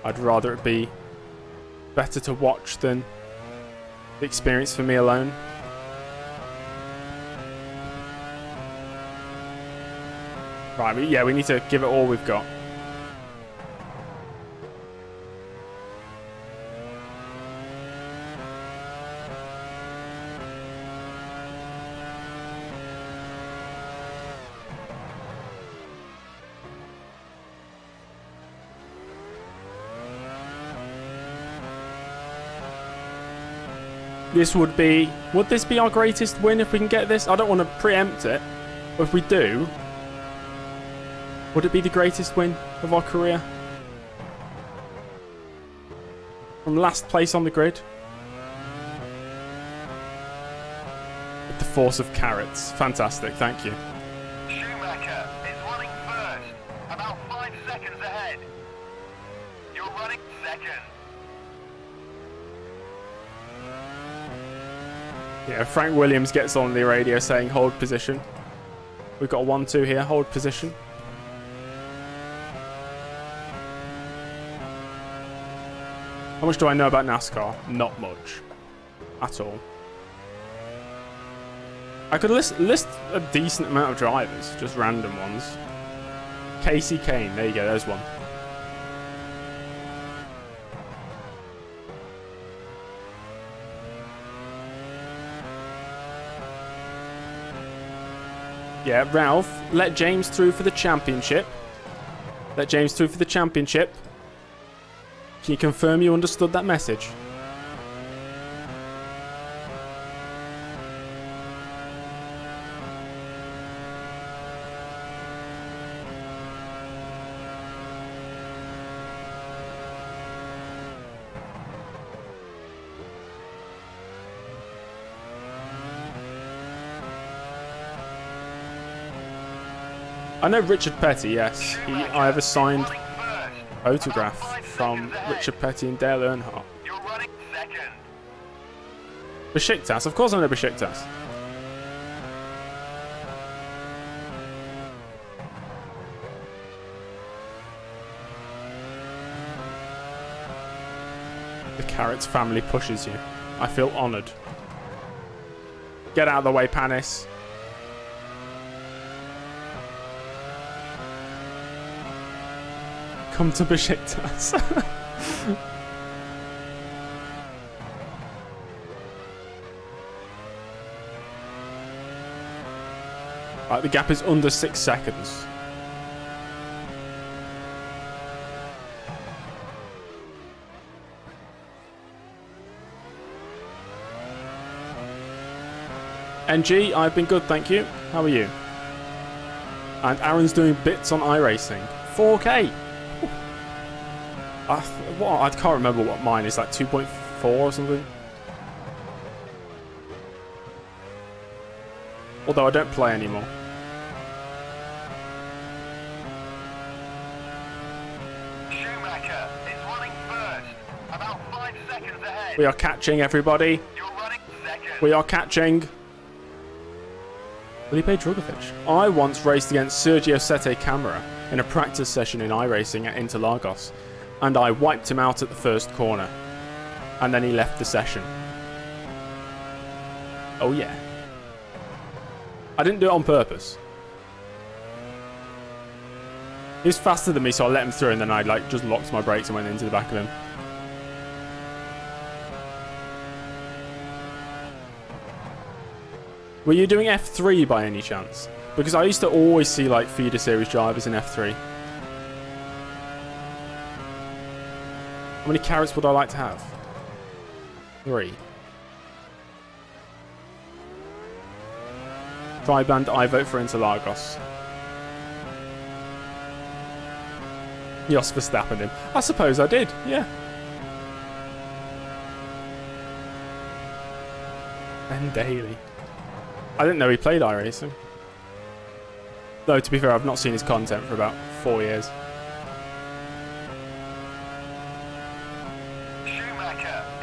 I'd rather it be better to watch than the experience for me alone. Right, yeah, we need to give it all we've got. This would this be our greatest win if we can get this? I don't want to preempt it, but if we do, would it be the greatest win of our career? From last place on the grid? With the force of carrots. Fantastic, thank you. Schumacher is running first, about 5 seconds ahead. You're running second. Yeah, Frank Williams gets on the radio saying hold position. We've got a 1-2 here, hold position. How much do I know about NASCAR? Not much. At all. I could list a decent amount of drivers, just random ones. Casey Kane, there you go, there's one. Yeah, Ralph, let James through for the championship. Let James through for the championship. Can you confirm you understood that message? I know Richard Petty, yes. I have a signed photograph from Richard Petty and Dale Earnhardt. You're running second. Besiktas, of course I know Besiktas. The Carrots family pushes you. I feel honoured. Get out of the way, Panis. Come to Besiktas. Right, the gap is under 6 seconds. NG, I've been good, thank you. How are you? And Aaron's doing bits on iRacing. 4K. I can't remember what mine is, like 2.4 or something. Although I don't play anymore. Schumacher is running first, about 5 seconds ahead. We are catching, everybody. You're running second. We are catching. Felipe Drugovich. I once raced against Sergio Sette Camara in a practice session in iRacing at Interlagos, and I wiped him out at the first corner, and then he left the session. Oh yeah. I didn't do it on purpose. He was faster than me, so I let him through, and then I just locked my brakes and went into the back of him. Were you doing F3 by any chance? Because I used to always see feeder series drivers in F3. How many carrots would I like to have? 3. Triband, I vote for Interlagos. Jos Verstappen him. I suppose I did, yeah. Ben Daly. I didn't know he played iRacing. Though, to be fair, I've not seen his content for about 4 years.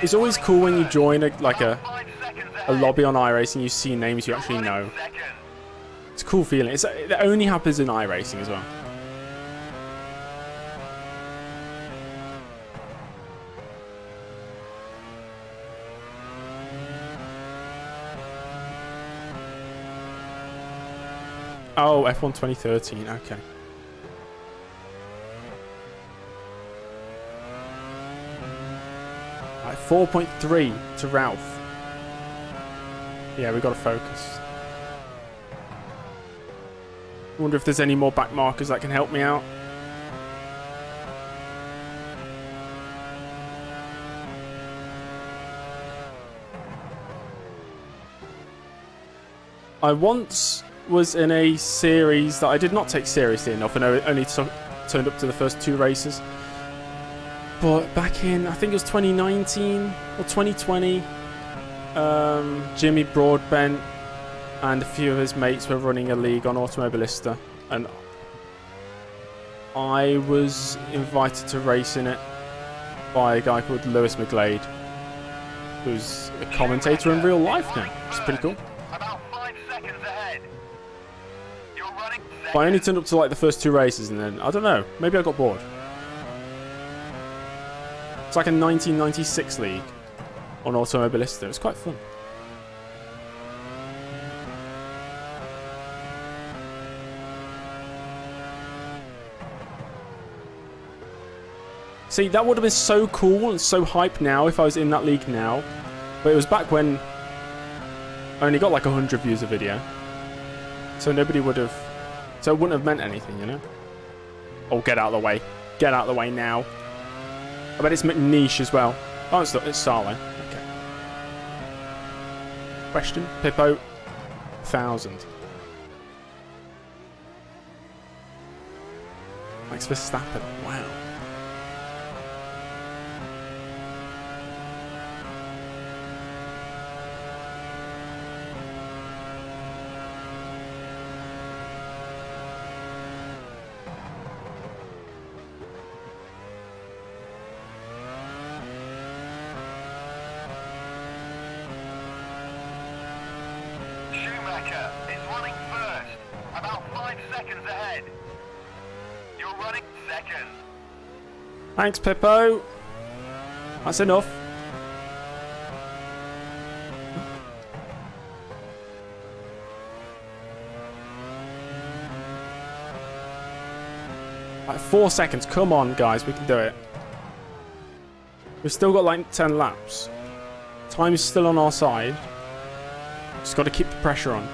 It's always cool when you join a lobby on iRacing, you see names you actually know. It's a cool feeling. It only happens in iRacing as well. Oh, F1 2013, okay. Right, 4.3 to Ralph. Yeah, we've got to focus. I wonder if there's any more back markers that can help me out. I once was in a series that I did not take seriously enough and only turned up to the first 2 races. But back in, I think it was 2019 or 2020, Jimmy Broadbent and a few of his mates were running a league on Automobilista, and I was invited to race in it by a guy called Lewis McGlade, who's a commentator in real life now. It's pretty cool. But I only turned up to like the first 2 races, and then I don't know, maybe I got bored. It's like a 1996 league on Automobilista. It was quite fun. See, that would have been so cool and so hype now if I was in that league now. But it was back when I only got like 100 views a video. So nobody would have... So it wouldn't have meant anything, you know? Oh, get out of the way. Get out of the way now. I bet it's McNiche as well. Oh, it's Salo. Okay. Question? Pippo? 1,000. Max Verstappen. Wow. Is running first, about 5 seconds ahead. You're running second. Thanks, Pippo. That's enough. Like 4 seconds. Come on, guys. We can do it. We've still got like 10 laps. Time is still on our side. Just got to keep the pressure on.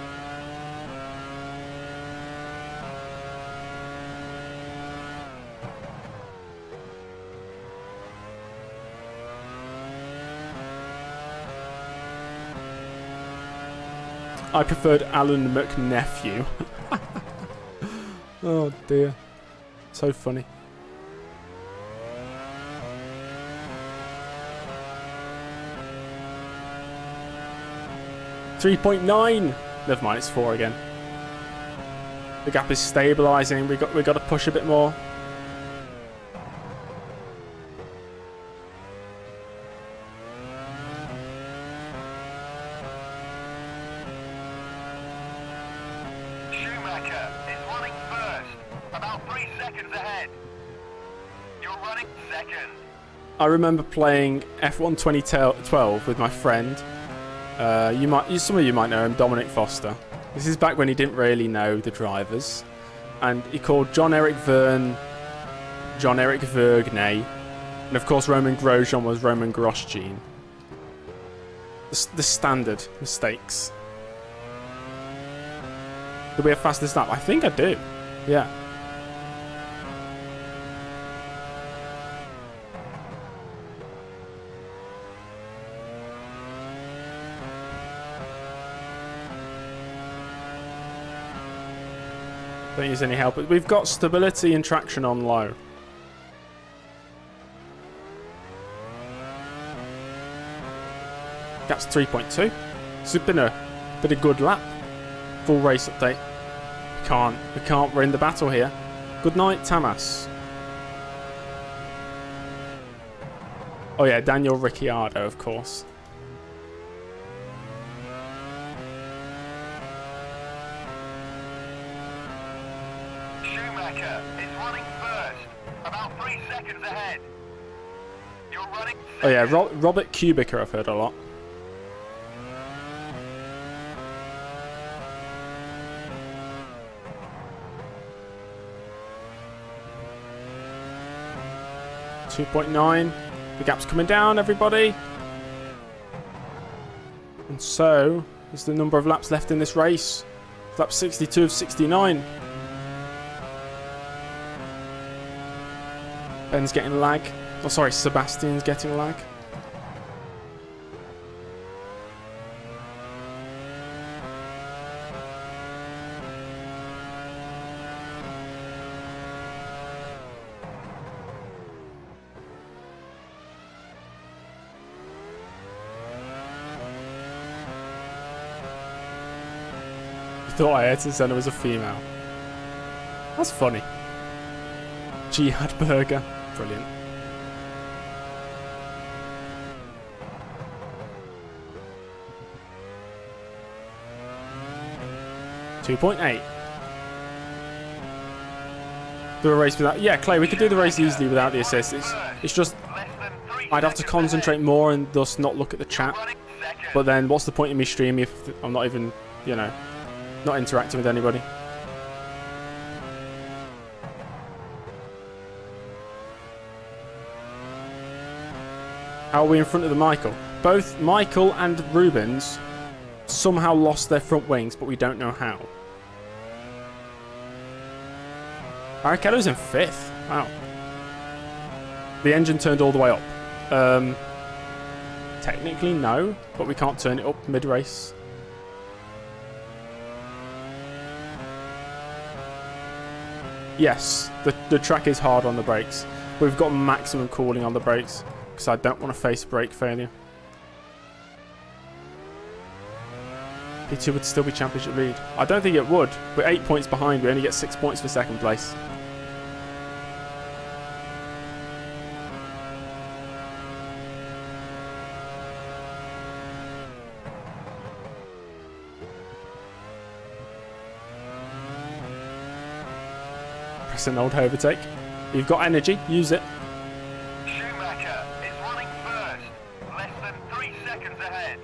I preferred Alan McNephew. Oh dear. So funny. .9. Never mind, it's 4 again. The gap is stabilising. We got to push a bit more. Schumacher is running first, about 3 seconds ahead. You're running second. I remember playing F1 2012 with my friend. Some of you might know him, Dominik Foster. This is back when he didn't really know the drivers, and he called John-Eric Verne John-Eric Vergne, and of course Roman Grosjean was Roman Grosjean. The standard mistakes. Do we have fastest lap? I think I do. Yeah. Don't use any help. We've got stability and traction on low. Gap's 3.2. It's been a good lap. Full race update. We can't win the battle here. Good night, Tamas. Oh yeah, Daniel Ricciardo, of course. Schumacher is running first, about 3 seconds ahead. You're running second. Oh yeah, Robert Kubica I've heard a lot. .9. The gap's coming down, everybody. And so is the number of laps left in this race. Lap 62 of 69. Ben's getting lag. Oh, sorry, Sebastian's getting lag. Thought Ayrton Senna was a female. That's funny. Jihad Burger. Brilliant. .8. Do a race without... Yeah, Clay, we could do the race easily without the assist. It's just... I'd have to concentrate more and thus not look at the chat. But then what's the point in me streaming if I'm not even, you know... not interacting with anybody. How are we in front of the Michael? Both Michael and Rubens somehow lost their front wings, but we don't know how. Barrichello's in 5th. Wow. The engine turned all the way up. Technically, no, but we can't turn it up mid-race. Yes, the track is hard on the brakes. We've got maximum cooling on the brakes because I don't want to face brake failure. P2 would still be championship lead. I don't think it would. We're 8 points behind. We only get 6 points for second place. Press an old overtake. You've got energy. Use it. Schumacher is running first, less than 3 seconds ahead.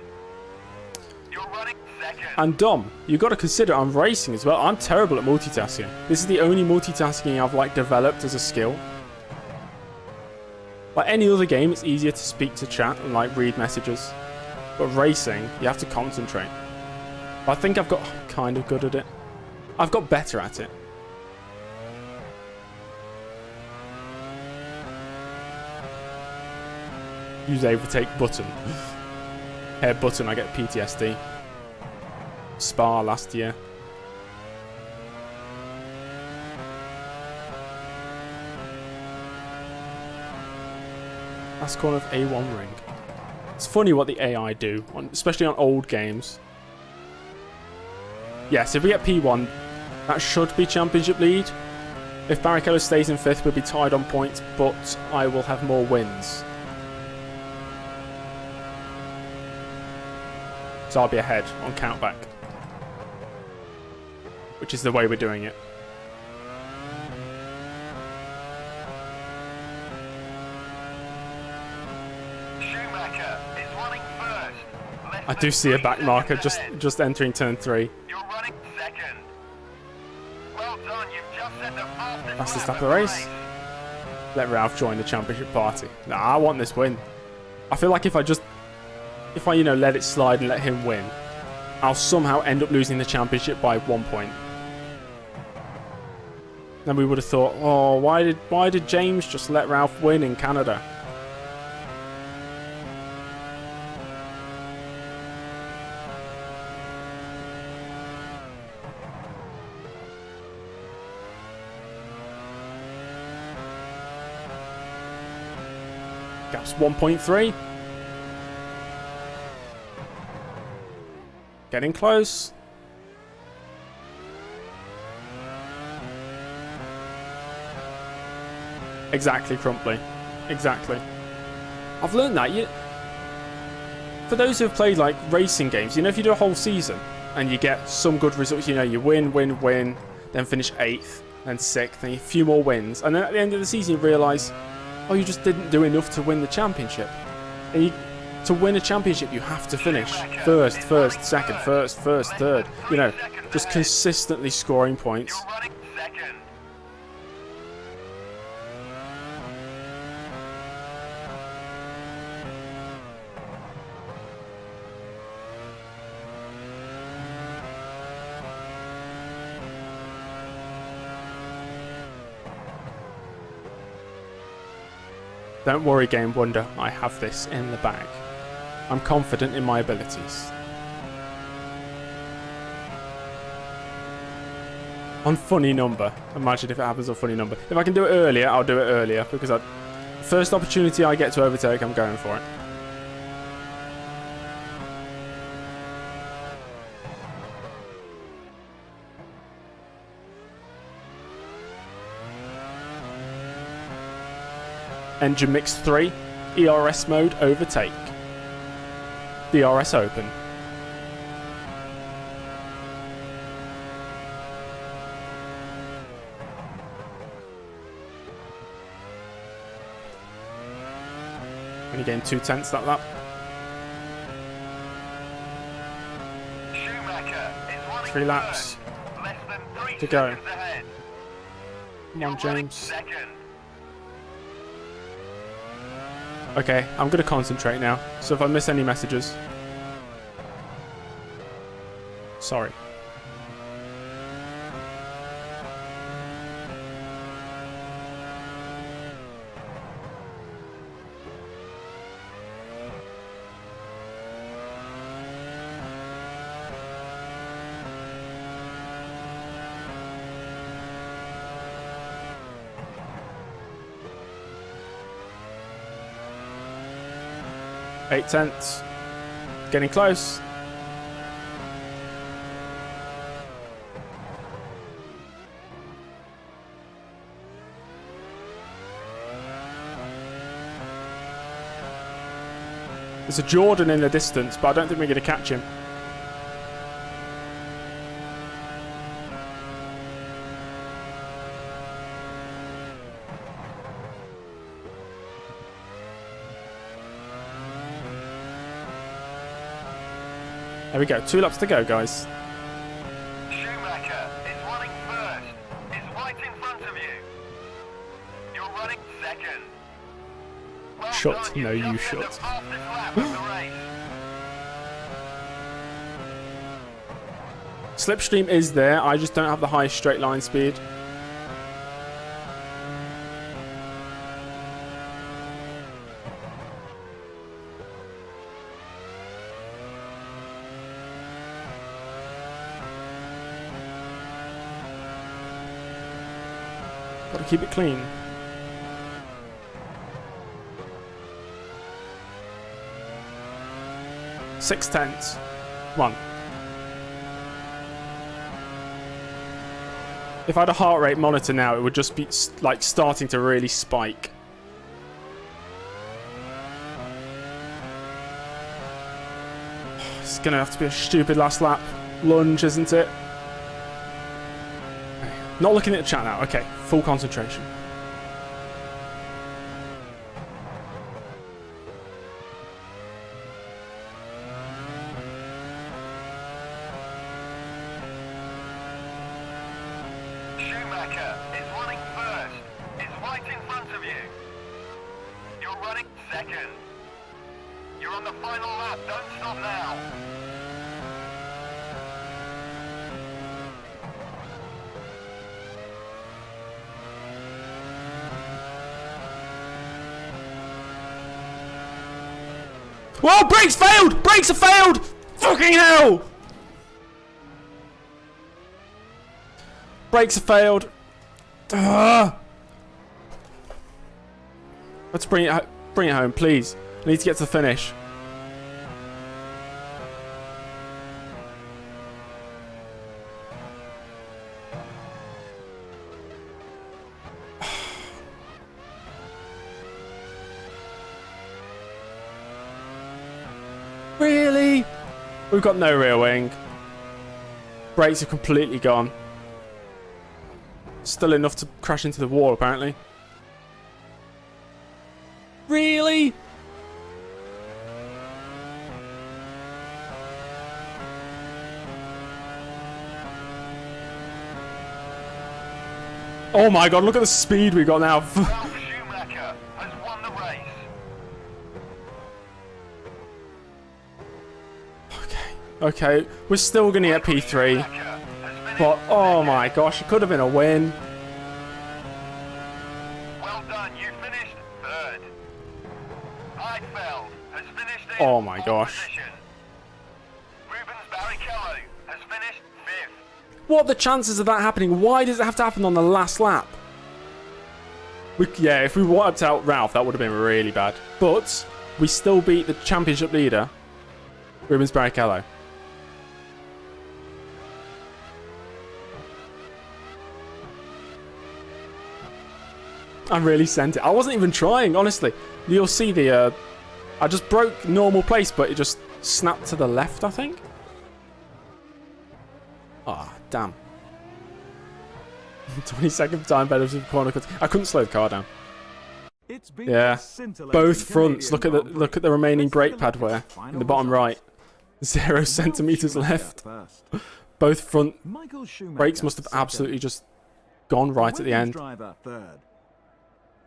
You're running second. And Dom, you've got to consider I'm racing as well. I'm terrible at multitasking. This is the only multitasking I've developed as a skill. Like any other game, it's easier to speak to chat and read messages. But racing, you have to concentrate. I think I've got kind of good at it. I've got better at it. Use overtake button. Hair button, I get PTSD. Spa last year. Last corner of A1 ring. It's funny what the AI do, especially on old games. Yes, if we get P1, that should be championship lead. If Barrichello stays in 5th, we'll be tied on points, but I will have more wins. So I'll be ahead on countback, which is the way we're doing it. Schumacher is running first. I do see a back marker just entering turn 3. You're running second. Well done, you've just set the Fastest lap of the race. Let Ralph join the championship party. Nah, I want this win. I feel like if I let it slide and let him win, I'll somehow end up losing the championship by 1 point. Then we would have thought, oh, why did James just let Ralph win in Canada? Gap's 1.3. Getting close. Exactly, Crumply. Exactly. I've learned that. For those who have played like racing games, you know, if you do a whole season and you get some good results, you know, you win, then finish 8th, then 6th, then a few more wins, and then at the end of the season you realise, oh, you just didn't do enough to win the championship. And to win a championship, you have to finish first, second, first, third. You know, just consistently scoring points. You're running second. Don't worry, Game Wonder, I have this in the bag. I'm confident in my abilities. On funny number. Imagine if it happens on funny number. If I can do it earlier, I'll do it earlier, because first opportunity I get to overtake, I'm going for it. Engine mix 3, ERS mode, overtake. DRS open. Only getting 2/10 that lap. Schumacher is running 3 laps third. Less than 3 to go. seconds ahead. Come on, You're running James. second. Okay, I'm going to concentrate now. So if I miss any messages... Sorry. Eight tenths. Getting close. There's a Jordan in the distance, but I don't think we're going to catch him. There we go. 2 laps to go, guys. Schumacher is running first. Is right in front of you. You're running second. Well Shut. done, No, you've you just set the shut. fastest lap of the race. Slipstream is there. I just don't have the highest straight line speed. Got to keep it clean. Six tenths. 1. If I had a heart rate monitor now, it would just be like starting to really spike. It's gonna have to be a stupid last lap lunge, isn't it? Okay. Not looking at the chat now. Okay, full concentration. Schumacher is running first. Is right in front of you. You're running second. You're on the final lap. Don't stop now. Whoa, brakes failed! Brakes have failed! Fucking hell! Brakes have failed. Let's bring it home, please. I need to get to the finish. Really? We've got no rear wing. Brakes are completely gone. Still enough to crash into the wall, apparently. Really? Oh my god, look at the speed we got now. Schumacher has won the race. Okay, we're still going to get P3. But, oh my gosh, it could have been a win. Well done, you finished third. Heidfeld has finished in Oh my fourth gosh. position. Rubens Barrichello has finished fifth. What are the chances of that happening? Why does it have to happen on the last lap? Yeah, if we wiped out Ralph, that would have been really bad. But we still beat the championship leader, Rubens Barrichello. I really sent it. I wasn't even trying, honestly. You'll see the... I just broke normal place, but it just snapped to the left, I think. Ah, oh, damn. 22nd time better than corner cuts. I couldn't slow the car down. Yeah, both fronts. Look at the remaining brake pad wear in the bottom right. 0 centimeters left. Both front brakes must have absolutely just gone right at the end.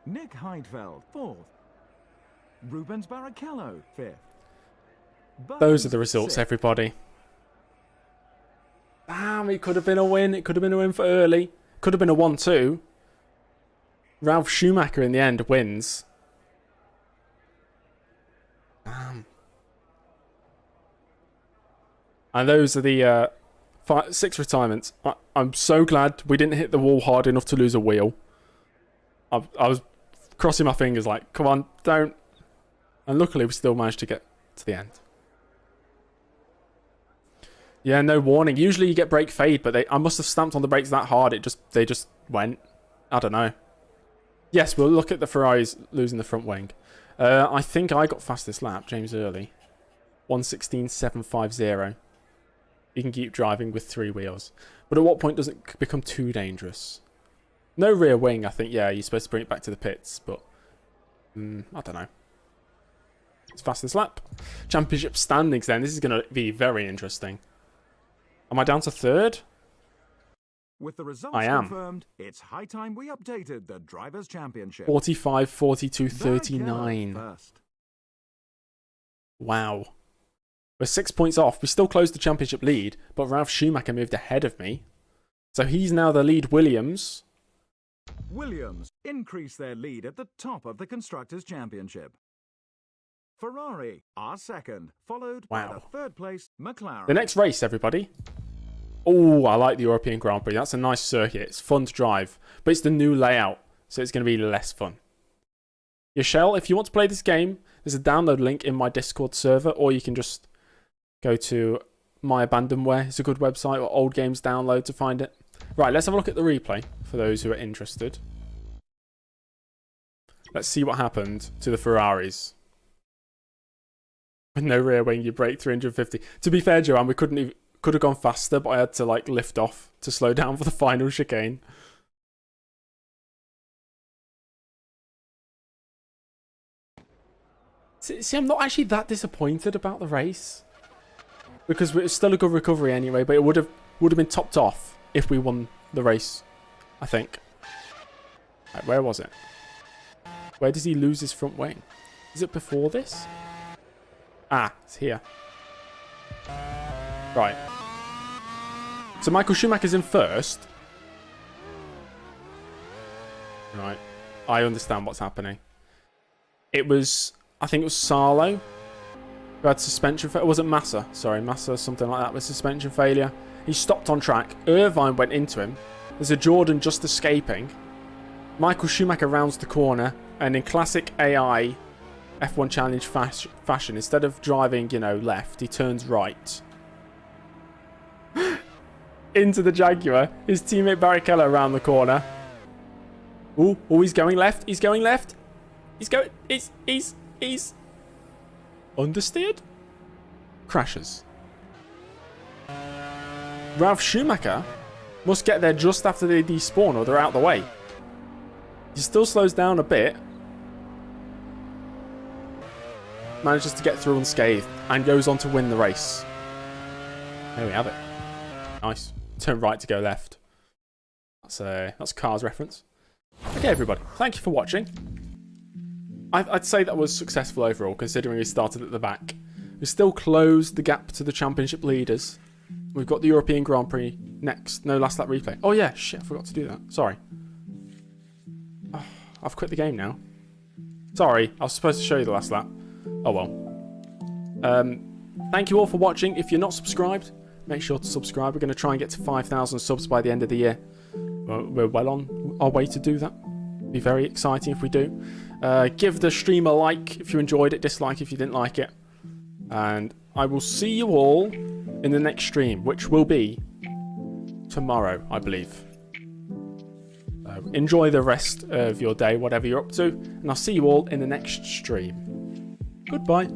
Nick Heidfeld, 4th. Rubens Barrichello, 5th. Those are the results, everybody. Damn, it could have been a win. It could have been a win for early. Could have been a 1-2. Ralf Schumacher in the end wins. Damn. And those are the 6 retirements. I'm so glad we didn't hit the wall hard enough to lose a wheel. I was crossing my fingers like, come on, don't. And luckily we still managed to get to the end. Yeah, no warning. Usually you get brake fade, but I must have stamped on the brakes that hard. They just went. I don't know. Yes, we'll look at the Ferraris losing the front wing. I think I got fastest lap, James Early. 1:16.750. You can keep driving with 3 wheels. But at what point does it become too dangerous? No rear wing, I think. Yeah, you're supposed to bring it back to the pits, but I don't know. It's fastest lap. Championship standings then. This is going to be very interesting. Am I down to 3rd? With the results I am. confirmed, it's high time we updated the Drivers' Championship. 45, 42, 39. Wow. We're 6 points off. We still closed the championship lead, but Ralf Schumacher moved ahead of me. So he's now the lead Williams. Williams increase their lead at the top of the Constructors' Championship. Ferrari are 2nd, followed by the 3rd place McLaren. The next race, everybody. Oh, I like the European Grand Prix. That's a nice circuit. It's fun to drive, but it's the new layout, so it's going to be less fun. Yashel, if you want to play this game, there's a download link in my Discord server, or you can just go to My Abandonware. It's a good website, or Old Games Download to find it. Right, let's have a look at the replay for those who are interested. Let's see what happened to the Ferraris. With no rear wing, you brake 350. To be fair, Joanne, we could have gone faster, but I had to like lift off to slow down for the final chicane. See, I'm not actually that disappointed about the race, because it's still a good recovery anyway. But it would have been topped off if we won the race, I think. Right, where was it? Where does he lose his front wing? Is it before this? Ah, it's here. Right. So Michael Schumacher's in 1st. Right. I understand what's happening. It was, I think it was Salo who had suspension failure. Was it Massa? Sorry, Massa, something like that with suspension failure. He stopped on track. Irvine went into him. There's a Jordan just escaping. Michael Schumacher rounds the corner, and in classic AI F1 Challenge fashion, instead of driving, left, he turns right. Into the Jaguar. His teammate Barrichello around the corner. Oh, he's going left. He's going left. He's understeered. crashes. Ralf Schumacher must get there just after they despawn or they're out of the way. He still slows down a bit. Manages to get through unscathed and goes on to win the race. There we have it. Nice. Turn right to go left. That's Cars reference. Okay, everybody. Thank you for watching. I'd say that was successful overall, considering we started at the back. We still closed the gap to the championship leaders. We've got the European Grand Prix next. No last lap replay. Oh yeah, shit, I forgot to do that. Sorry. Oh, I've quit the game now. Sorry, I was supposed to show you the last lap. Oh well. Thank you all for watching. If you're not subscribed, make sure to subscribe. We're going to try and get to 5,000 subs by the end of the year. We're well on our way to do that. It'll be very exciting if we do. Give the stream a like if you enjoyed it, dislike if you didn't like it. And I will see you all in the next stream, which will be tomorrow, I believe. Enjoy the rest of your day, whatever you're up to. And I'll see you all in the next stream. Goodbye.